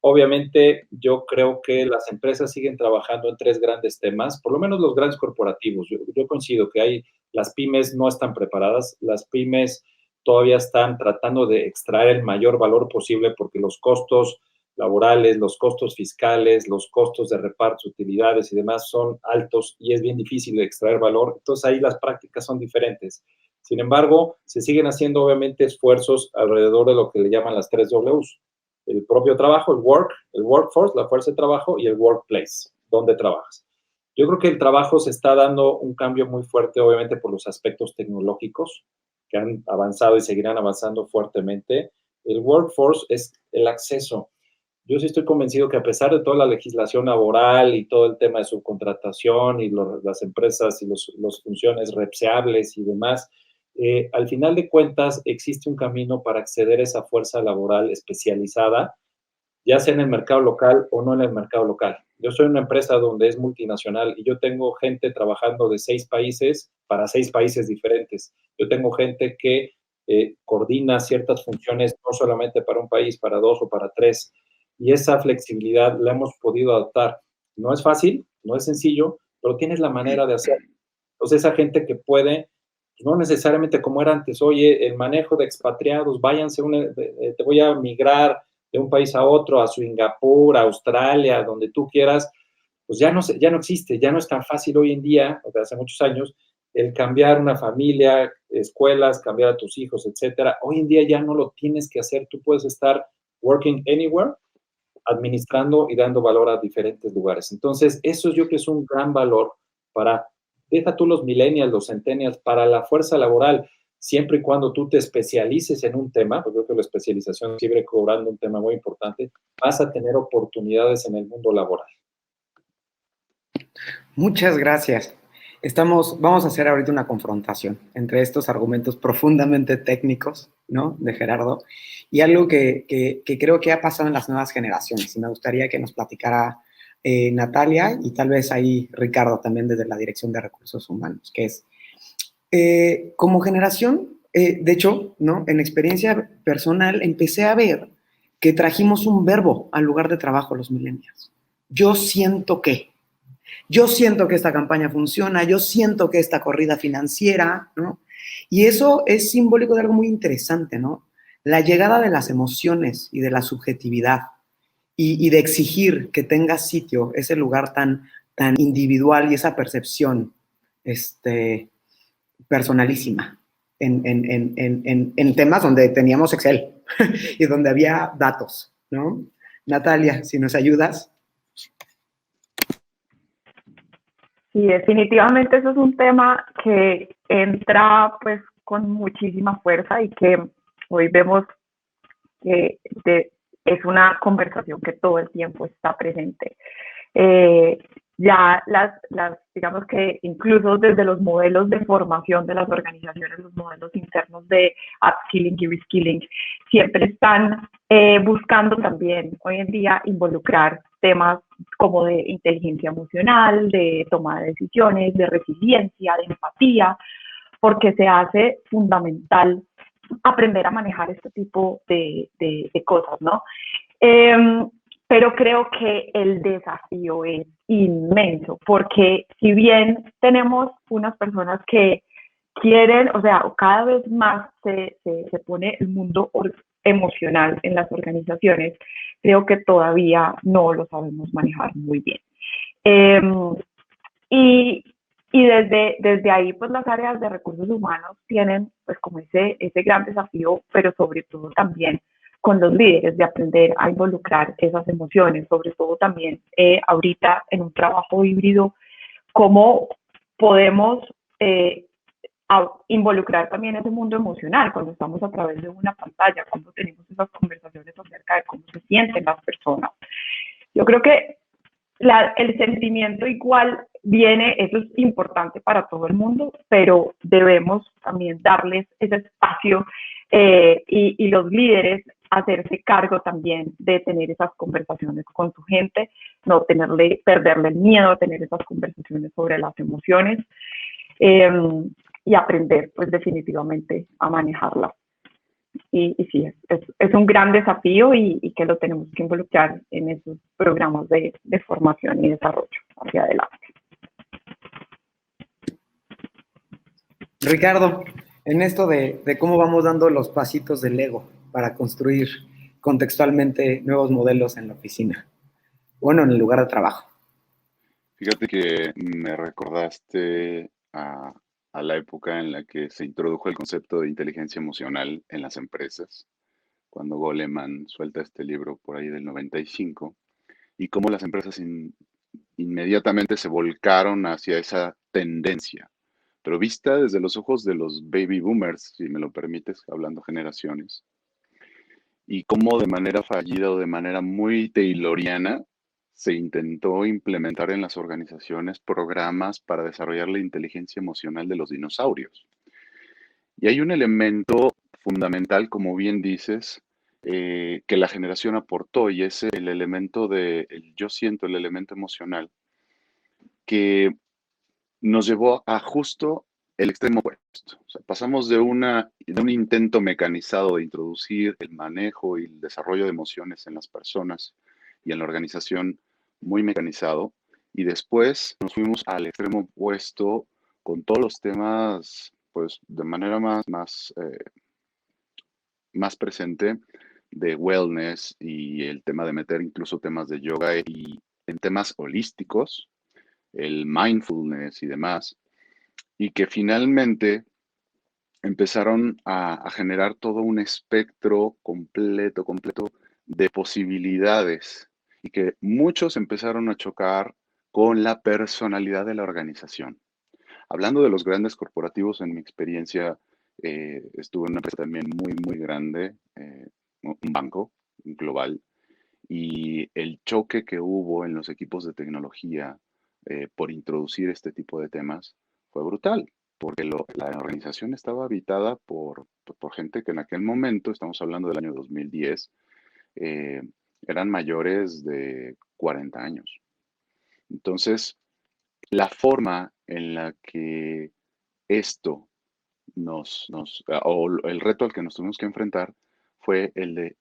Obviamente, yo creo que las empresas siguen trabajando en tres grandes temas, por lo menos los grandes corporativos. Yo coincido que las pymes no están preparadas, las pymes todavía están tratando de extraer el mayor valor posible porque los costos laborales, los costos fiscales, los costos de reparto, utilidades y demás son altos y es bien difícil de extraer valor. Entonces, ahí las prácticas son diferentes. Sin embargo, se siguen haciendo obviamente esfuerzos alrededor de lo que le llaman las 3 Ws. El propio trabajo, el workforce, la fuerza de trabajo y el workplace, donde trabajas. Yo creo que el trabajo se está dando un cambio muy fuerte, obviamente, por los aspectos tecnológicos que han avanzado y seguirán avanzando fuertemente. El workforce es el acceso. Yo sí estoy convencido que a pesar de toda la legislación laboral y todo el tema de subcontratación y las empresas y las funciones repseables y demás, al final de cuentas existe un camino para acceder a esa fuerza laboral especializada, ya sea en el mercado local o no en el mercado local. Yo soy una empresa donde es multinacional y yo tengo gente trabajando de 6 países para 6 países diferentes. Yo tengo gente que coordina ciertas funciones no solamente para un país, para 2 o para 3. Y esa flexibilidad la hemos podido adaptar. No es fácil, no es sencillo, pero tienes la manera de hacerlo. Entonces, esa gente que puede, pues no necesariamente como era antes, oye, el manejo de expatriados, váyanse, te voy a migrar de un país a otro, a Singapur, a Australia, donde tú quieras, pues ya no existe, ya no es tan fácil hoy en día, o sea, hace muchos años, el cambiar una familia, escuelas, cambiar a tus hijos, etcétera. Hoy en día ya no lo tienes que hacer, tú puedes estar working anywhere, administrando y dando valor a diferentes lugares. Entonces, eso yo creo que es un gran valor para, deja tú los millennials, los centennials, para la fuerza laboral, siempre y cuando tú te especialices en un tema, porque creo que la especialización sigue cobrando un tema muy importante, vas a tener oportunidades en el mundo laboral. Muchas gracias. Vamos a hacer ahorita una confrontación entre estos argumentos profundamente técnicos, ¿no?, de Gerardo, y algo que creo que ha pasado en las nuevas generaciones. Y me gustaría que nos platicara Natalia y tal vez ahí Ricardo también desde la Dirección de Recursos Humanos, que es, como generación, de hecho, ¿no?, en experiencia personal, empecé a ver que trajimos un verbo al lugar de trabajo los millennials. Yo siento que esta campaña funciona, yo siento que esta corrida financiera, ¿no? Y eso es simbólico de algo muy interesante, ¿no? La llegada de las emociones y de la subjetividad y de exigir que tenga sitio ese lugar tan individual y esa percepción personalísima en temas donde teníamos Excel y donde había datos, ¿no? Natalia, si nos ayudas. Sí, definitivamente eso es un tema que entra pues con muchísima fuerza y que hoy vemos que es una conversación que todo el tiempo está presente. Ya digamos que incluso desde los modelos de formación de las organizaciones, los modelos internos de upskilling y reskilling, siempre están buscando también hoy en día involucrar temas como de inteligencia emocional, de toma de decisiones, de resiliencia, de empatía, porque se hace fundamental aprender a manejar este tipo de cosas, ¿no? Pero creo que el desafío es inmenso, porque si bien tenemos unas personas que quieren, o sea, cada vez más se pone el mundo emocional en las organizaciones, creo que todavía no lo sabemos manejar muy bien. Y desde ahí, pues las áreas de recursos humanos tienen, pues como ese gran desafío, pero sobre todo también con los líderes de aprender a involucrar esas emociones, sobre todo también ahorita en un trabajo híbrido, cómo podemos involucrar también ese mundo emocional cuando estamos a través de una pantalla, cuando tenemos esas conversaciones acerca de cómo se sienten las personas. Yo creo que el sentimiento igual viene, eso es importante para todo el mundo, pero debemos también darles ese espacio y los líderes hacerse cargo también de tener esas conversaciones con su gente, no perderle el miedo a tener esas conversaciones sobre las emociones y aprender pues definitivamente a manejarlas. Y sí, es un gran desafío y que lo tenemos que involucrar en esos programas de formación y desarrollo hacia adelante. Ricardo, en esto de cómo vamos dando los pasitos del Lego para construir contextualmente nuevos modelos en la oficina, bueno, en el lugar de trabajo. Fíjate que me recordaste a la época en la que se introdujo el concepto de inteligencia emocional en las empresas, cuando Goleman suelta este libro por ahí del 95, y cómo las empresas inmediatamente se volcaron hacia esa tendencia, pero vista desde los ojos de los baby boomers, si me lo permites, hablando generaciones, y cómo de manera fallida o de manera muy tayloriana se intentó implementar en las organizaciones programas para desarrollar la inteligencia emocional de los dinosaurios. Y hay un elemento fundamental, como bien dices, que la generación aportó, y es el elemento yo siento, el elemento emocional, que nos llevó a justo el extremo opuesto. O sea, pasamos de un intento mecanizado de introducir el manejo y el desarrollo de emociones en las personas y en la organización muy mecanizado, y después nos fuimos al extremo opuesto con todos los temas, pues de manera más presente, de wellness y el tema de meter incluso temas de yoga y en temas holísticos, el mindfulness y demás, y que finalmente empezaron a generar todo un espectro completo de posibilidades, y que muchos empezaron a chocar con la personalidad de la organización. Hablando de los grandes corporativos, en mi experiencia, estuve en una empresa también muy grande, un banco global, y el choque que hubo en los equipos de tecnología por introducir este tipo de temas fue brutal, porque la organización estaba habitada por gente que en aquel momento, estamos hablando del año 2010, eran mayores de 40 años. Entonces, la forma en la que esto o el reto al que nos tuvimos que enfrentar fue el de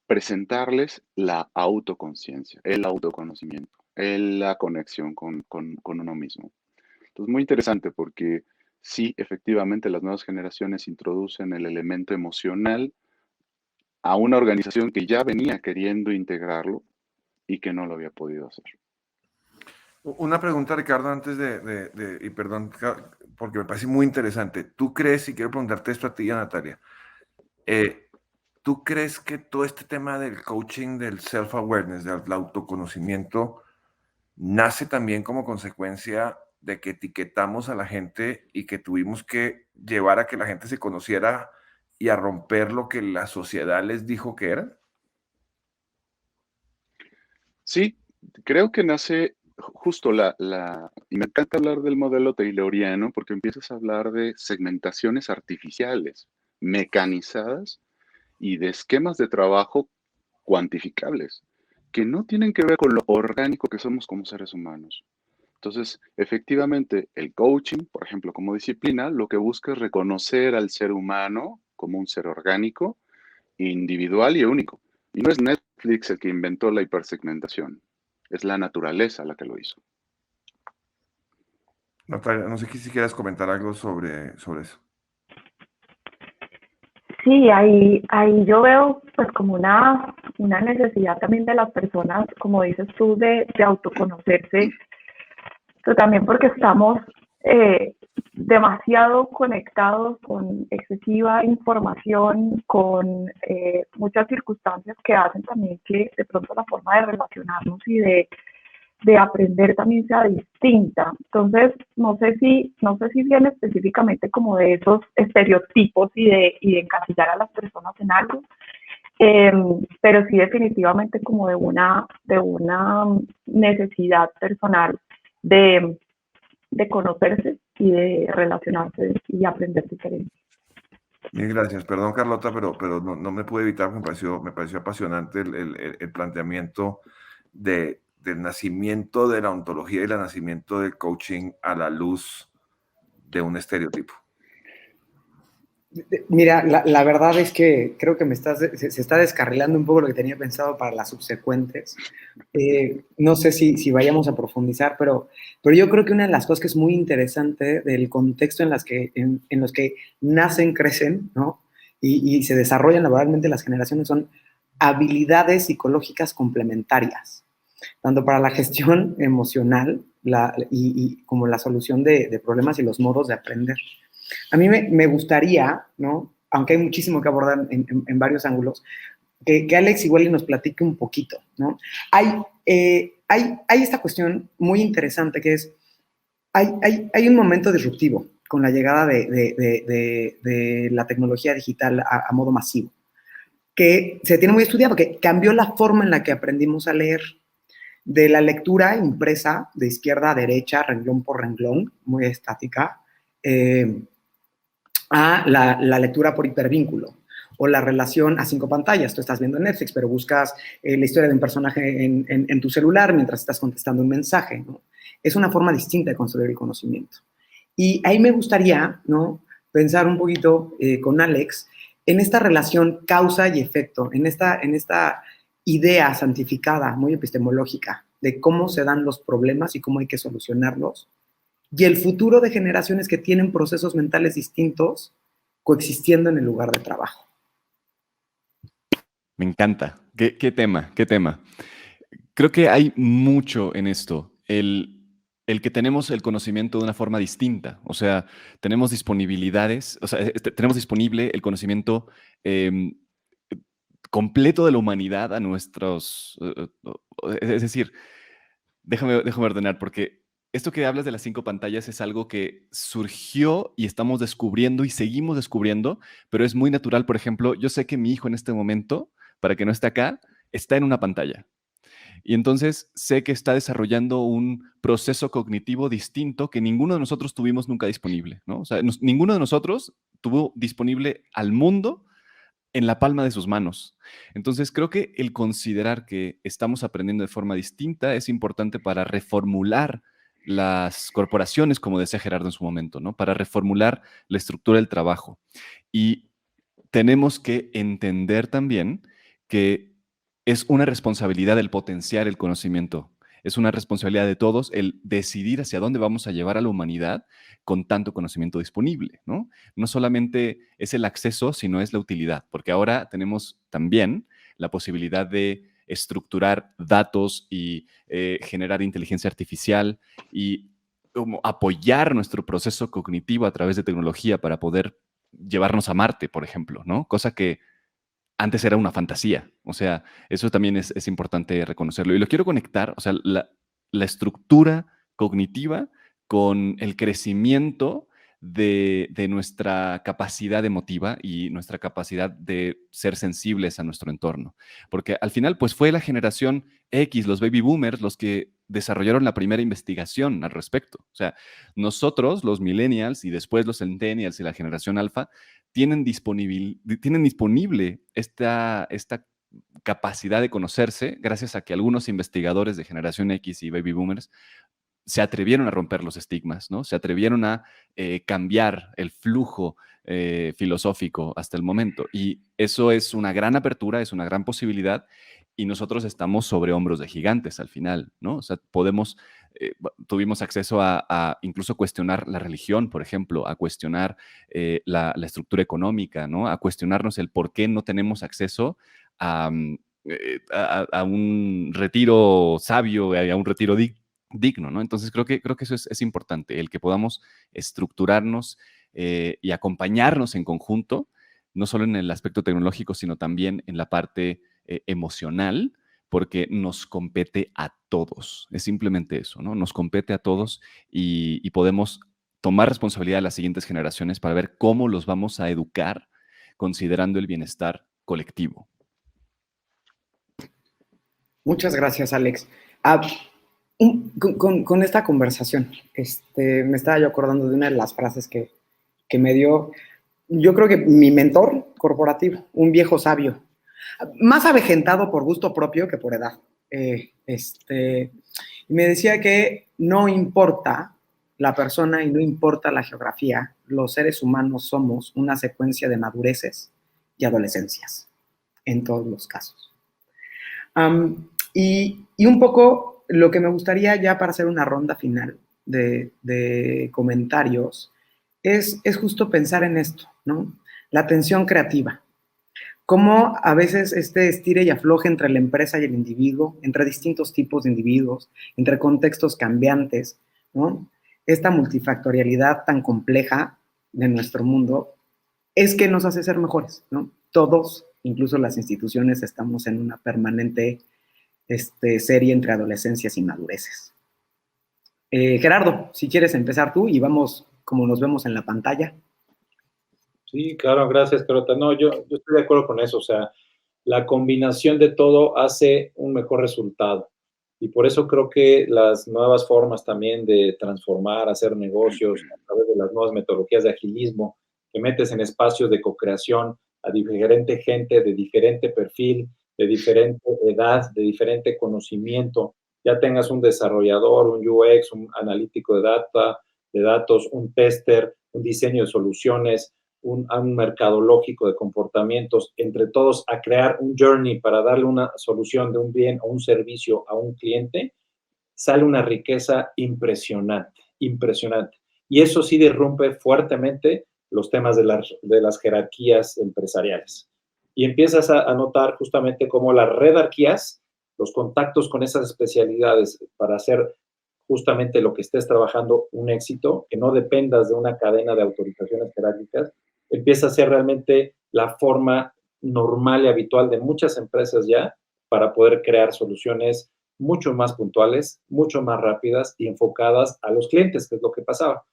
presentarles la autoconciencia, el autoconocimiento, la conexión con uno mismo. Entonces, muy interesante porque sí, efectivamente, las nuevas generaciones introducen el elemento emocional a una organización que ya venía queriendo integrarlo y que no lo había podido hacer. Una pregunta, Ricardo, antes y perdón, porque me parece muy interesante. ¿Tú crees, y quiero preguntarte esto a ti y a Natalia, ¿tú crees que todo este tema del coaching, del self-awareness, del autoconocimiento, nace también como consecuencia de que etiquetamos a la gente y que tuvimos que llevar a que la gente se conociera y a romper lo que la sociedad les dijo que eran? Sí, creo que nace justo y me encanta hablar del modelo tayloriano porque empiezas a hablar de segmentaciones artificiales, mecanizadas y de esquemas de trabajo cuantificables, que no tienen que ver con lo orgánico que somos como seres humanos. Entonces, efectivamente, el coaching, por ejemplo, como disciplina, lo que busca es reconocer al ser humano como un ser orgánico, individual y único. Y no es Netflix el que inventó la hipersegmentación, es la naturaleza la que lo hizo. Natalia, no sé si quieras comentar algo sobre eso. Sí, ahí yo veo pues como una necesidad también de las personas, como dices tú, de autoconocerse, pero también porque estamos demasiado conectados con excesiva información, con muchas circunstancias que hacen también que de pronto la forma de relacionarnos y de aprender también sea distinta. Entonces, no sé si viene específicamente como de esos estereotipos y de encasillar a las personas en algo, pero sí definitivamente como de una necesidad personal de conocerse y de relacionarse y aprender diferente. Mil gracias. Perdón, Carlota, pero no me pude evitar, me pareció apasionante el planteamiento del nacimiento de la ontología y el nacimiento del coaching a la luz de un estereotipo. Mira, la verdad es que creo que se está descarrilando un poco lo que tenía pensado para las subsecuentes. No sé si vayamos a profundizar, pero yo creo que una de las cosas que es muy interesante del contexto en los que nacen, crecen, ¿no? y se desarrollan laboralmente las generaciones son habilidades psicológicas complementarias, tanto para la gestión emocional y como la solución de problemas y los modos de aprender. A mí me gustaría, ¿no? Aunque hay muchísimo que abordar en varios ángulos, que Alex igual nos platique un poquito, ¿no? Hay esta cuestión muy interesante que es, hay un momento disruptivo con la llegada de la tecnología digital a modo masivo, que se tiene muy estudiado, que cambió la forma en la que aprendimos a leer, de la lectura impresa de izquierda a derecha, renglón por renglón, muy estática, a la lectura por hipervínculo o la relación a 5 pantallas. Tú estás viendo Netflix, pero buscas la historia de un personaje en tu celular mientras estás contestando un mensaje, ¿no? Es una forma distinta de construir el conocimiento. Y ahí me gustaría, ¿no?, pensar un poquito con Alex en esta relación causa y efecto, en esta idea santificada, muy epistemológica, de cómo se dan los problemas y cómo hay que solucionarlos, y el futuro de generaciones que tienen procesos mentales distintos coexistiendo en el lugar de trabajo. Me encanta. ¿Qué tema? ¿Qué tema? Creo que hay mucho en esto. El que tenemos el conocimiento de una forma distinta. O sea, tenemos disponibilidades, o sea, tenemos disponible el conocimiento completo de la humanidad a nuestros... es decir, déjame ordenar, porque esto que hablas de las 5 pantallas es algo que surgió y estamos descubriendo y seguimos descubriendo, pero es muy natural. Por ejemplo, yo sé que mi hijo en este momento, para que no esté acá, está en una pantalla. Y entonces sé que está desarrollando un proceso cognitivo distinto que ninguno de nosotros tuvimos nunca disponible, ¿no? O sea, ninguno de nosotros tuvo disponible al mundo en la palma de sus manos. Entonces, creo que el considerar que estamos aprendiendo de forma distinta es importante para reformular las corporaciones, como decía Gerardo en su momento, ¿no? Para reformular la estructura del trabajo. Y tenemos que entender también que es una responsabilidad el potenciar el conocimiento. Es una responsabilidad de todos el decidir hacia dónde vamos a llevar a la humanidad con tanto conocimiento disponible, ¿no? No solamente es el acceso, sino es la utilidad, porque ahora tenemos también la posibilidad de estructurar datos y generar inteligencia artificial y como apoyar nuestro proceso cognitivo a través de tecnología para poder llevarnos a Marte, por ejemplo, ¿no? Cosa que antes era una fantasía. O sea, eso también es importante reconocerlo. Y lo quiero conectar, o sea, la estructura cognitiva con el crecimiento de nuestra capacidad emotiva y nuestra capacidad de ser sensibles a nuestro entorno. Porque al final, pues fue la generación X, los baby boomers, los que desarrollaron la primera investigación al respecto. O sea, nosotros, los millennials y después los centennials y la generación alfa, tienen disponible esta capacidad de conocerse gracias a que algunos investigadores de generación X y baby boomers se atrevieron a romper los estigmas, ¿no? Se atrevieron a cambiar el flujo filosófico hasta el momento. Y eso es una gran apertura, es una gran posibilidad, y nosotros estamos sobre hombros de gigantes al final, ¿no? O sea, tuvimos acceso a incluso cuestionar la religión, por ejemplo, a cuestionar la estructura económica, ¿no? A cuestionarnos el por qué no tenemos acceso a un retiro sabio, a un retiro digno, ¿no? Entonces creo que eso es importante, el que podamos estructurarnos y acompañarnos en conjunto, no solo en el aspecto tecnológico, sino también en la parte emocional, porque nos compete a todos. Es simplemente eso, ¿no? Nos compete a todos y podemos tomar responsabilidad de las siguientes generaciones para ver cómo los vamos a educar considerando el bienestar colectivo. Muchas gracias, Alex. Con esta conversación, me estaba yo acordando de una de las frases que me dio, yo creo que mi mentor corporativo, un viejo sabio, más avejentado por gusto propio que por edad. Me decía que no importa la persona y no importa la geografía, los seres humanos somos una secuencia de madureces y adolescencias, en todos los casos. Y un poco lo que me gustaría ya para hacer una ronda final de comentarios es justo pensar en esto, ¿no? La tensión creativa. Cómo a veces estire y afloje entre la empresa y el individuo, entre distintos tipos de individuos, entre contextos cambiantes, ¿no? Esta multifactorialidad tan compleja de nuestro mundo es que nos hace ser mejores, ¿no? Todos, incluso las instituciones, estamos en una permanente serie entre adolescencias y madureces. Gerardo, si quieres empezar tú y vamos como nos vemos en la pantalla. Sí, claro, gracias, Carota. No, yo estoy de acuerdo con eso. O sea, la combinación de todo hace un mejor resultado. Y por eso creo que las nuevas formas también de transformar, hacer negocios a través de las nuevas metodologías de agilismo, que metes en espacios de co-creación a diferente gente de diferente perfil, de diferente edad, de diferente conocimiento, ya tengas un desarrollador, un UX, un analítico de datos, un tester, un diseño de soluciones, un mercadológico de comportamientos, entre todos a crear un journey para darle una solución de un bien o un servicio a un cliente, sale una riqueza impresionante, impresionante. Y eso sí derrumbe fuertemente los temas de las jerarquías empresariales. Y empiezas a notar justamente cómo las redarquías, los contactos con esas especialidades para hacer justamente lo que estés trabajando un éxito, que no dependas de una cadena de autorizaciones jerárquicas, empieza a ser realmente la forma normal y habitual de muchas empresas ya para poder crear soluciones mucho más puntuales, mucho más rápidas y enfocadas a los clientes, que es lo que pasaba.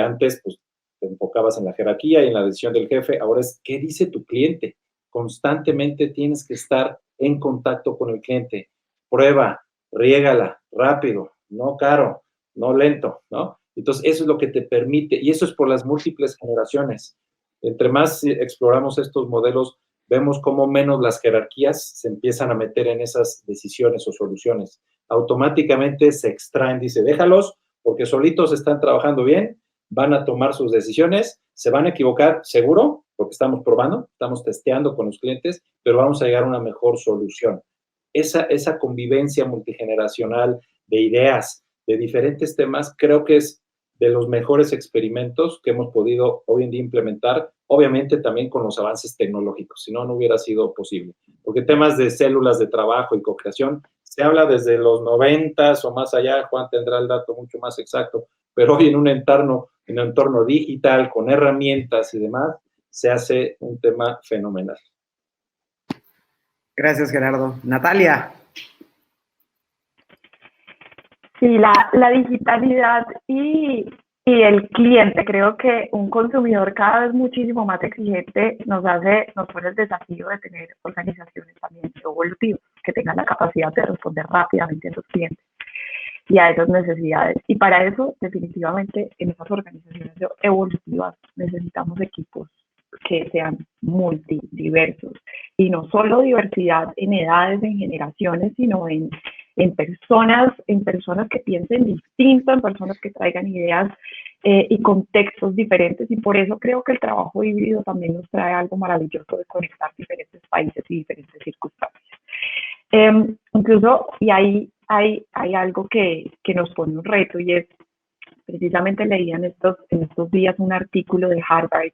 Antes, pues, te enfocabas en la jerarquía y en la decisión del jefe. Ahora es, ¿qué dice tu cliente? Constantemente tienes que estar en contacto con el cliente. Prueba, riégala, rápido, no caro, no lento, ¿no? Entonces, eso es lo que te permite, y eso es por las múltiples generaciones. Entre más exploramos estos modelos, vemos cómo menos las jerarquías se empiezan a meter en esas decisiones o soluciones. Automáticamente se extraen, dice, déjalos, porque solitos están trabajando bien, van a tomar sus decisiones, se van a equivocar, seguro, porque estamos probando, estamos testeando con los clientes, pero vamos a llegar a una mejor solución. Esa convivencia multigeneracional de ideas, de diferentes temas, creo que es de los mejores experimentos que hemos podido hoy en día implementar, obviamente también con los avances tecnológicos, si no, no hubiera sido posible. Porque temas de células de trabajo y co-creación se habla desde los 90s o más allá, Juan tendrá el dato mucho más exacto, pero hoy en un entorno digital, con herramientas y demás, se hace un tema fenomenal. Gracias, Gerardo. Natalia. Sí, la digitalidad y el cliente, creo que un consumidor cada vez muchísimo más exigente nos pone el desafío de tener organizaciones también evolutivas, que tengan la capacidad de responder rápidamente a los clientes y a esas necesidades. Y para eso, definitivamente, en esas organizaciones evolutivas necesitamos equipos que sean multidiversos, y no solo diversidad en edades, en generaciones, sino en personas que piensen distinto, en personas que traigan ideas y contextos diferentes, y por eso creo que el trabajo híbrido también nos trae algo maravilloso de conectar diferentes países y diferentes circunstancias. Incluso, y hay algo que nos pone un reto, y es, precisamente leía en estos días un artículo de Harvard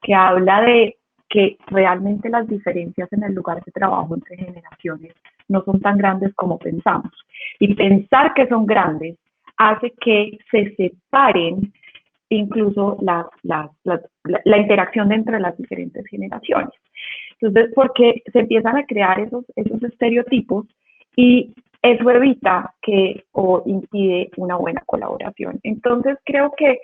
que habla de que realmente las diferencias en el lugar de trabajo entre generaciones no son tan grandes como pensamos. Y pensar que son grandes hace que se separen incluso la interacción entre las diferentes generaciones. Entonces, porque se empiezan a crear esos estereotipos, y eso evita o impide una buena colaboración. Entonces, creo que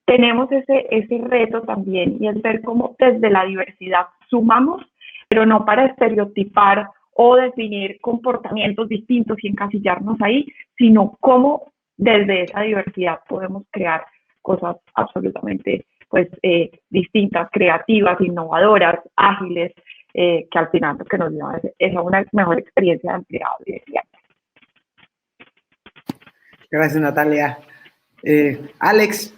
tenemos ese reto también, y es ver cómo desde la diversidad sumamos, pero no para estereotipar o definir comportamientos distintos y encasillarnos ahí, sino cómo desde esa diversidad podemos crear cosas absolutamente distintas, creativas, innovadoras, ágiles, que al final lo que nos lleva es a una mejor experiencia de empleado y de cliente. Gracias, Natalia. Alex.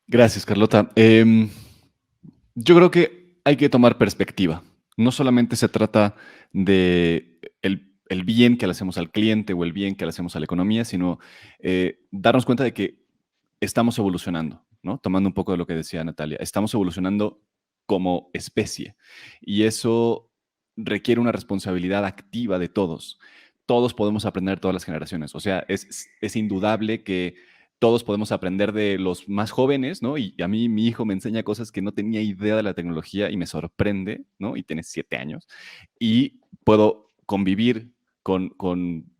Gracias, Carlota. Yo creo que hay que tomar perspectiva. No solamente se trata de el bien que le hacemos al cliente o el bien que le hacemos a la economía, sino darnos cuenta de que estamos evolucionando, ¿no? Tomando un poco de lo que decía Natalia. Estamos evolucionando como especie, y eso requiere una responsabilidad activa de todos. Todos podemos aprender de todas las generaciones. O sea, es indudable que todos podemos aprender de los más jóvenes, ¿no? Y a mí mi hijo me enseña cosas que no tenía idea de la tecnología y me sorprende, ¿no? Y tiene 7 años. Y puedo convivir con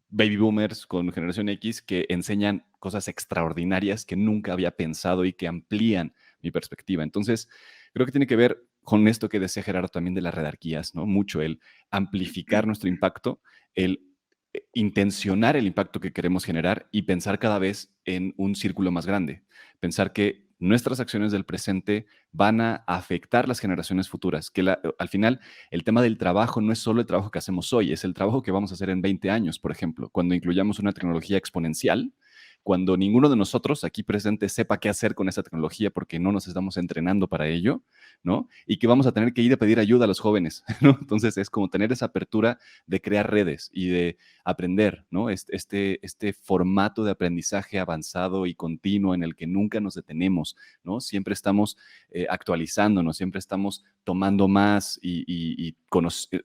baby boomers, con generación X, que enseñan cosas extraordinarias que nunca había pensado y que amplían mi perspectiva. Entonces, creo que tiene que ver con esto que decía Gerardo también de las jerarquías, ¿no? Mucho el amplificar nuestro impacto, el intencionar el impacto que queremos generar y pensar cada vez en un círculo más grande. Pensar que nuestras acciones del presente van a afectar las generaciones futuras. Que al final, el tema del trabajo no es solo el trabajo que hacemos hoy, es el trabajo que vamos a hacer en 20 años, por ejemplo, cuando incluyamos una tecnología exponencial, cuando ninguno de nosotros aquí presentes sepa qué hacer con esa tecnología porque no nos estamos entrenando para ello, ¿no? Y que vamos a tener que ir a pedir ayuda a los jóvenes, ¿no? Entonces es como tener esa apertura de crear redes y de aprender, ¿no? Este formato de aprendizaje avanzado y continuo en el que nunca nos detenemos, ¿no? Siempre estamos actualizándonos, siempre estamos tomando más y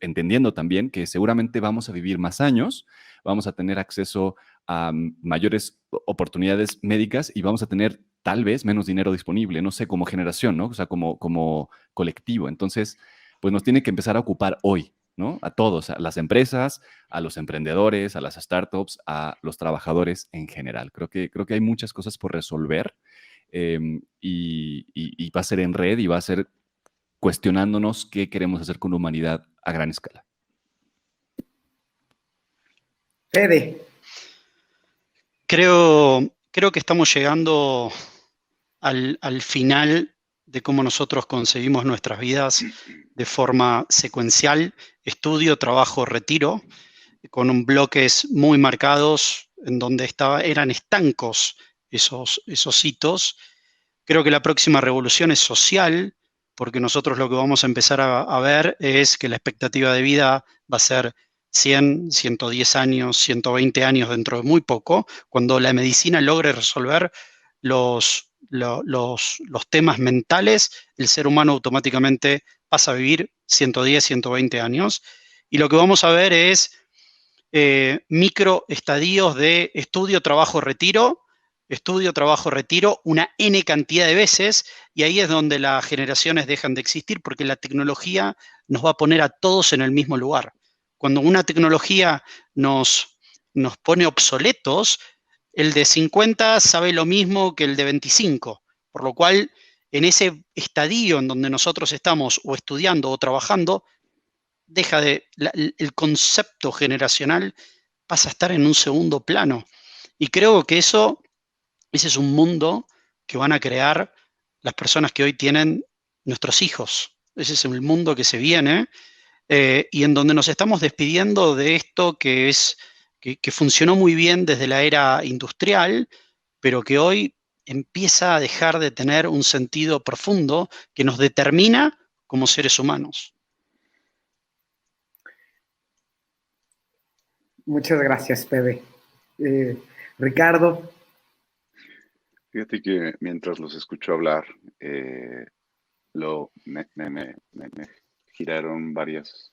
entendiendo también que seguramente vamos a vivir más años, vamos a tener acceso a mayores oportunidades médicas y vamos a tener tal vez menos dinero disponible, no sé, como generación, ¿no? O sea, como colectivo. Entonces, pues nos tiene que empezar a ocupar hoy, ¿no? A todos, a las empresas, a los emprendedores, a las startups, a los trabajadores en general. Creo que hay muchas cosas por resolver y va a ser en red y va a ser cuestionándonos qué queremos hacer con la humanidad a gran escala. Fede. Creo que estamos llegando al final de cómo nosotros concebimos nuestras vidas de forma secuencial: estudio, trabajo, retiro, con bloques muy marcados en donde eran estancos esos hitos. Creo que la próxima revolución es social, porque nosotros lo que vamos a empezar a ver es que la expectativa de vida va a ser 100, 110 años, 120 años dentro de muy poco. Cuando la medicina logre resolver los temas mentales, el ser humano automáticamente pasa a vivir 110, 120 años. Y lo que vamos a ver es microestadios de estudio, trabajo, retiro, una N cantidad de veces, y ahí es donde las generaciones dejan de existir, porque la tecnología nos va a poner a todos en el mismo lugar. Cuando una tecnología nos pone obsoletos, el de 50 sabe lo mismo que el de 25, por lo cual en ese estadio en donde nosotros estamos o estudiando o trabajando, el concepto generacional pasa a estar en un segundo plano. Y creo que ese es un mundo que van a crear las personas que hoy tienen nuestros hijos. Ese es el mundo que se viene y en donde nos estamos despidiendo de esto que funcionó muy bien desde la era industrial, pero que hoy empieza a dejar de tener un sentido profundo que nos determina como seres humanos. Muchas gracias, Pepe. Ricardo. Fíjate que mientras los escucho hablar, me giraron varios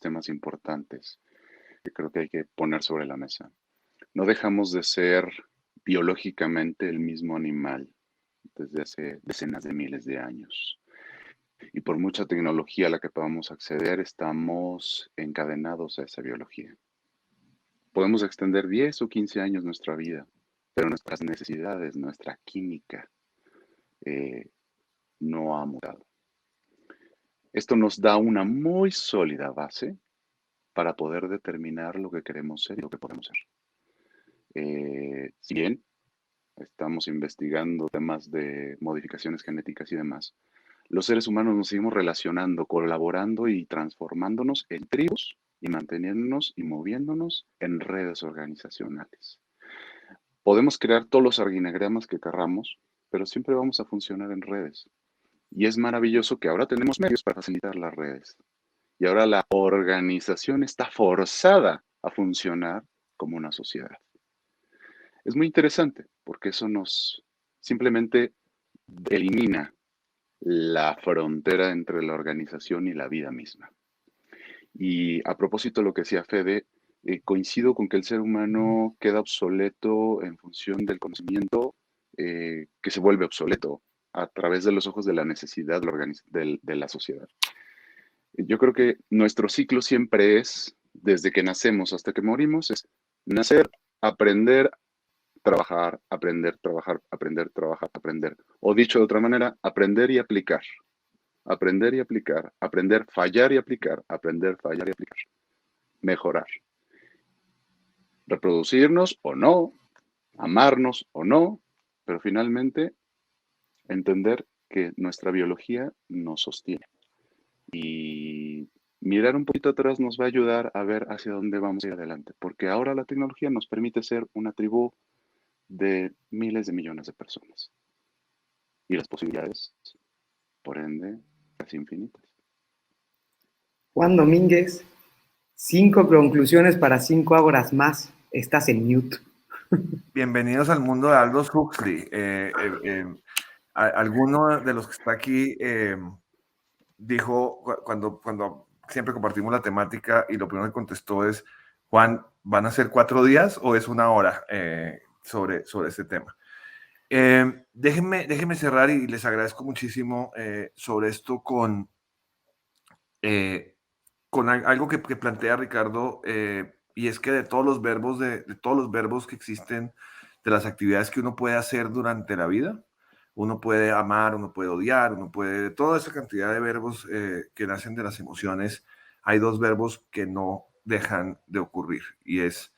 temas importantes que creo que hay que poner sobre la mesa. No dejamos de ser biológicamente el mismo animal desde hace decenas de miles de años. Y por mucha tecnología a la que podamos acceder, estamos encadenados a esa biología. Podemos extender 10 o 15 años nuestra vida, pero nuestras necesidades, nuestra química, no ha mutado. Esto nos da una muy sólida base para poder determinar lo que queremos ser y lo que podemos ser. Si bien estamos investigando temas de modificaciones genéticas y demás, los seres humanos nos seguimos relacionando, colaborando y transformándonos en tribus y manteniéndonos y moviéndonos en redes organizacionales. Podemos crear todos los organigramas que querramos, pero siempre vamos a funcionar en redes. Y es maravilloso que ahora tenemos medios para facilitar las redes. Y ahora la organización está forzada a funcionar como una sociedad. Es muy interesante porque eso nos simplemente elimina la frontera entre la organización y la vida misma. Y a propósito de lo que decía Fede, coincido con que el ser humano queda obsoleto en función del conocimiento que se vuelve obsoleto a través de los ojos de la necesidad de la sociedad. Yo creo que nuestro ciclo siempre es, desde que nacemos hasta que morimos, es nacer, aprender, trabajar, aprender, trabajar, aprender, trabajar, aprender. O dicho de otra manera, aprender y aplicar. Aprender y aplicar, aprender, fallar y aplicar, aprender, fallar y aplicar. Mejorar. Reproducirnos o no, amarnos o no, pero finalmente entender que nuestra biología nos sostiene. Y mirar un poquito atrás nos va a ayudar a ver hacia dónde vamos a ir adelante, porque ahora la tecnología nos permite ser una tribu de miles de millones de personas. Y las posibilidades, por ende, casi infinitas. Juan Domínguez, 5 conclusiones para 5 ágoras más. Estás en mute. Bienvenidos al mundo de Aldous Huxley. Alguno de los que está aquí dijo, cuando siempre compartimos la temática, y lo primero que contestó es: Juan, ¿van a ser 4 días o es 1 hora sobre este tema? Déjenme cerrar y les agradezco muchísimo sobre esto con algo que plantea Ricardo, y es que de todos los verbos que existen, de las actividades que uno puede hacer durante la vida, uno puede amar, uno puede odiar, toda esa cantidad de verbos que nacen de las emociones, hay 2 verbos que no dejan de ocurrir, y es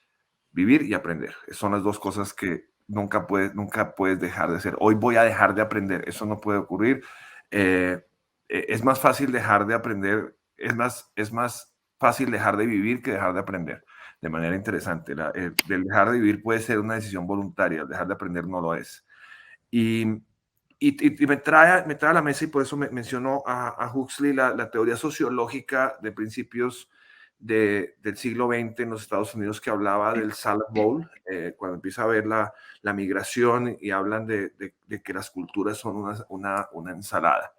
vivir y aprender. Son las 2 cosas que nunca puedes dejar de hacer. Hoy voy a dejar de aprender, eso no puede ocurrir. Es más fácil dejar de aprender, es más fácil dejar de vivir que dejar de aprender, de manera interesante. El dejar de vivir puede ser una decisión voluntaria, el dejar de aprender no lo es. Y me trae a la mesa, y por eso menciono a Huxley, la teoría sociológica de principios del siglo XX en los Estados Unidos, que hablaba del salad bowl, cuando empieza a ver la migración y hablan de que las culturas son una ensalada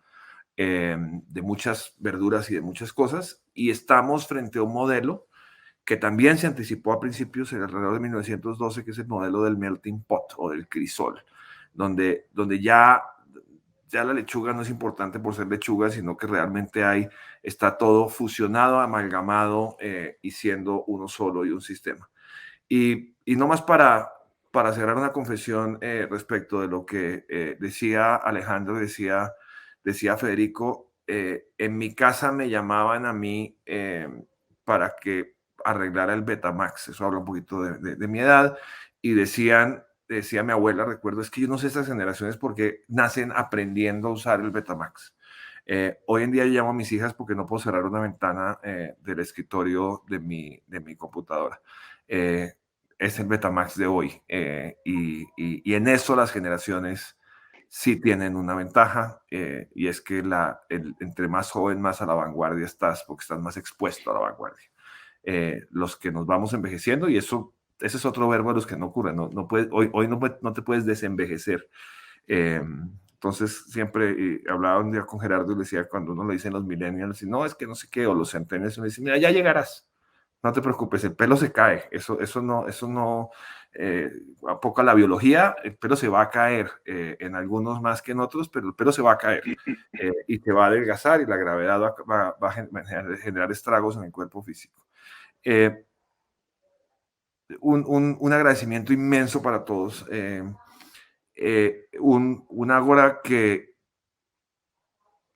de muchas verduras y de muchas cosas, y estamos frente a un modelo que también se anticipó a principios, alrededor de 1912, que es el modelo del melting pot o del crisol, donde ya la lechuga no es importante por ser lechuga, sino que realmente está todo fusionado, amalgamado y siendo uno solo y un sistema. Y no más para cerrar una confesión respecto de lo que decía Alejandro, decía Federico, en mi casa me llamaban a mí para que arreglara el Betamax. Eso habla un poquito de mi edad. Y decía mi abuela, recuerdo, es que yo no sé estas generaciones porque nacen aprendiendo a usar el Betamax. Hoy en día yo llamo a mis hijas porque no puedo cerrar una ventana del escritorio de mi computadora. Es el Betamax de hoy. Y en eso las generaciones sí tienen una ventaja, y es que entre más joven, más a la vanguardia estás, porque estás más expuesto a la vanguardia. Los que nos vamos envejeciendo, y ese es otro verbo de los que no ocurren, hoy no te puedes desenvejecer. Entonces siempre hablaba un día con Gerardo y le decía, cuando uno le dicen los millennials, no, es que no sé qué, o los centennials, uno dice, mira, ya llegarás, no te preocupes, el pelo se cae, eso no, a poco la biología, el pelo se va a caer, en algunos más que en otros, pero el pelo se va a caer y te va a adelgazar y la gravedad va a generar estragos en el cuerpo físico. Un agradecimiento inmenso para todos. Un Ágora que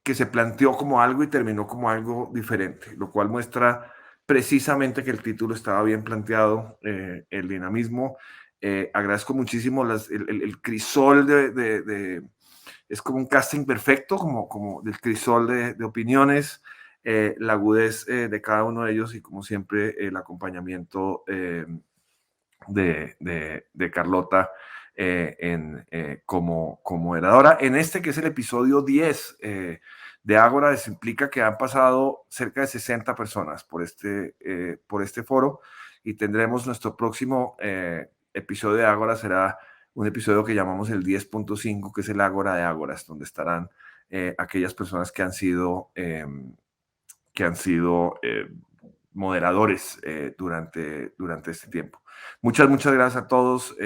se planteó como algo y terminó como algo diferente, lo cual muestra precisamente que el título estaba bien planteado, el dinamismo. Agradezco muchísimo el crisol es como un casting perfecto, como del crisol de opiniones, la agudez de cada uno de ellos y como siempre el acompañamiento de Carlota como moderadora. En este que es el episodio 10 de Ágora, les implica que han pasado cerca de 60 personas por este foro, y tendremos nuestro próximo episodio de Ágora, será un episodio que llamamos el 10.5, que es el Ágora de Ágoras, donde estarán aquellas personas que han sido moderadores durante este tiempo. Muchas gracias a todos.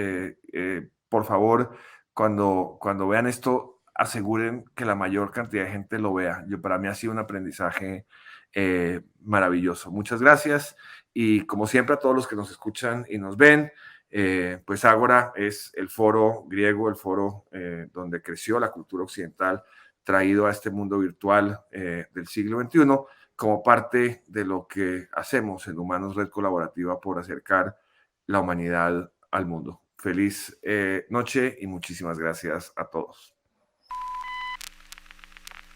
Por favor, cuando vean esto, aseguren que la mayor cantidad de gente lo vea. Para mí ha sido un aprendizaje maravilloso. Muchas gracias, y como siempre a todos los que nos escuchan y nos ven, pues Ágora es el foro griego, el foro donde creció la cultura occidental, traído a este mundo virtual del siglo XXI, como parte de lo que hacemos en Humanos Red Colaborativa por acercar la humanidad al mundo. Feliz noche y muchísimas gracias a todos.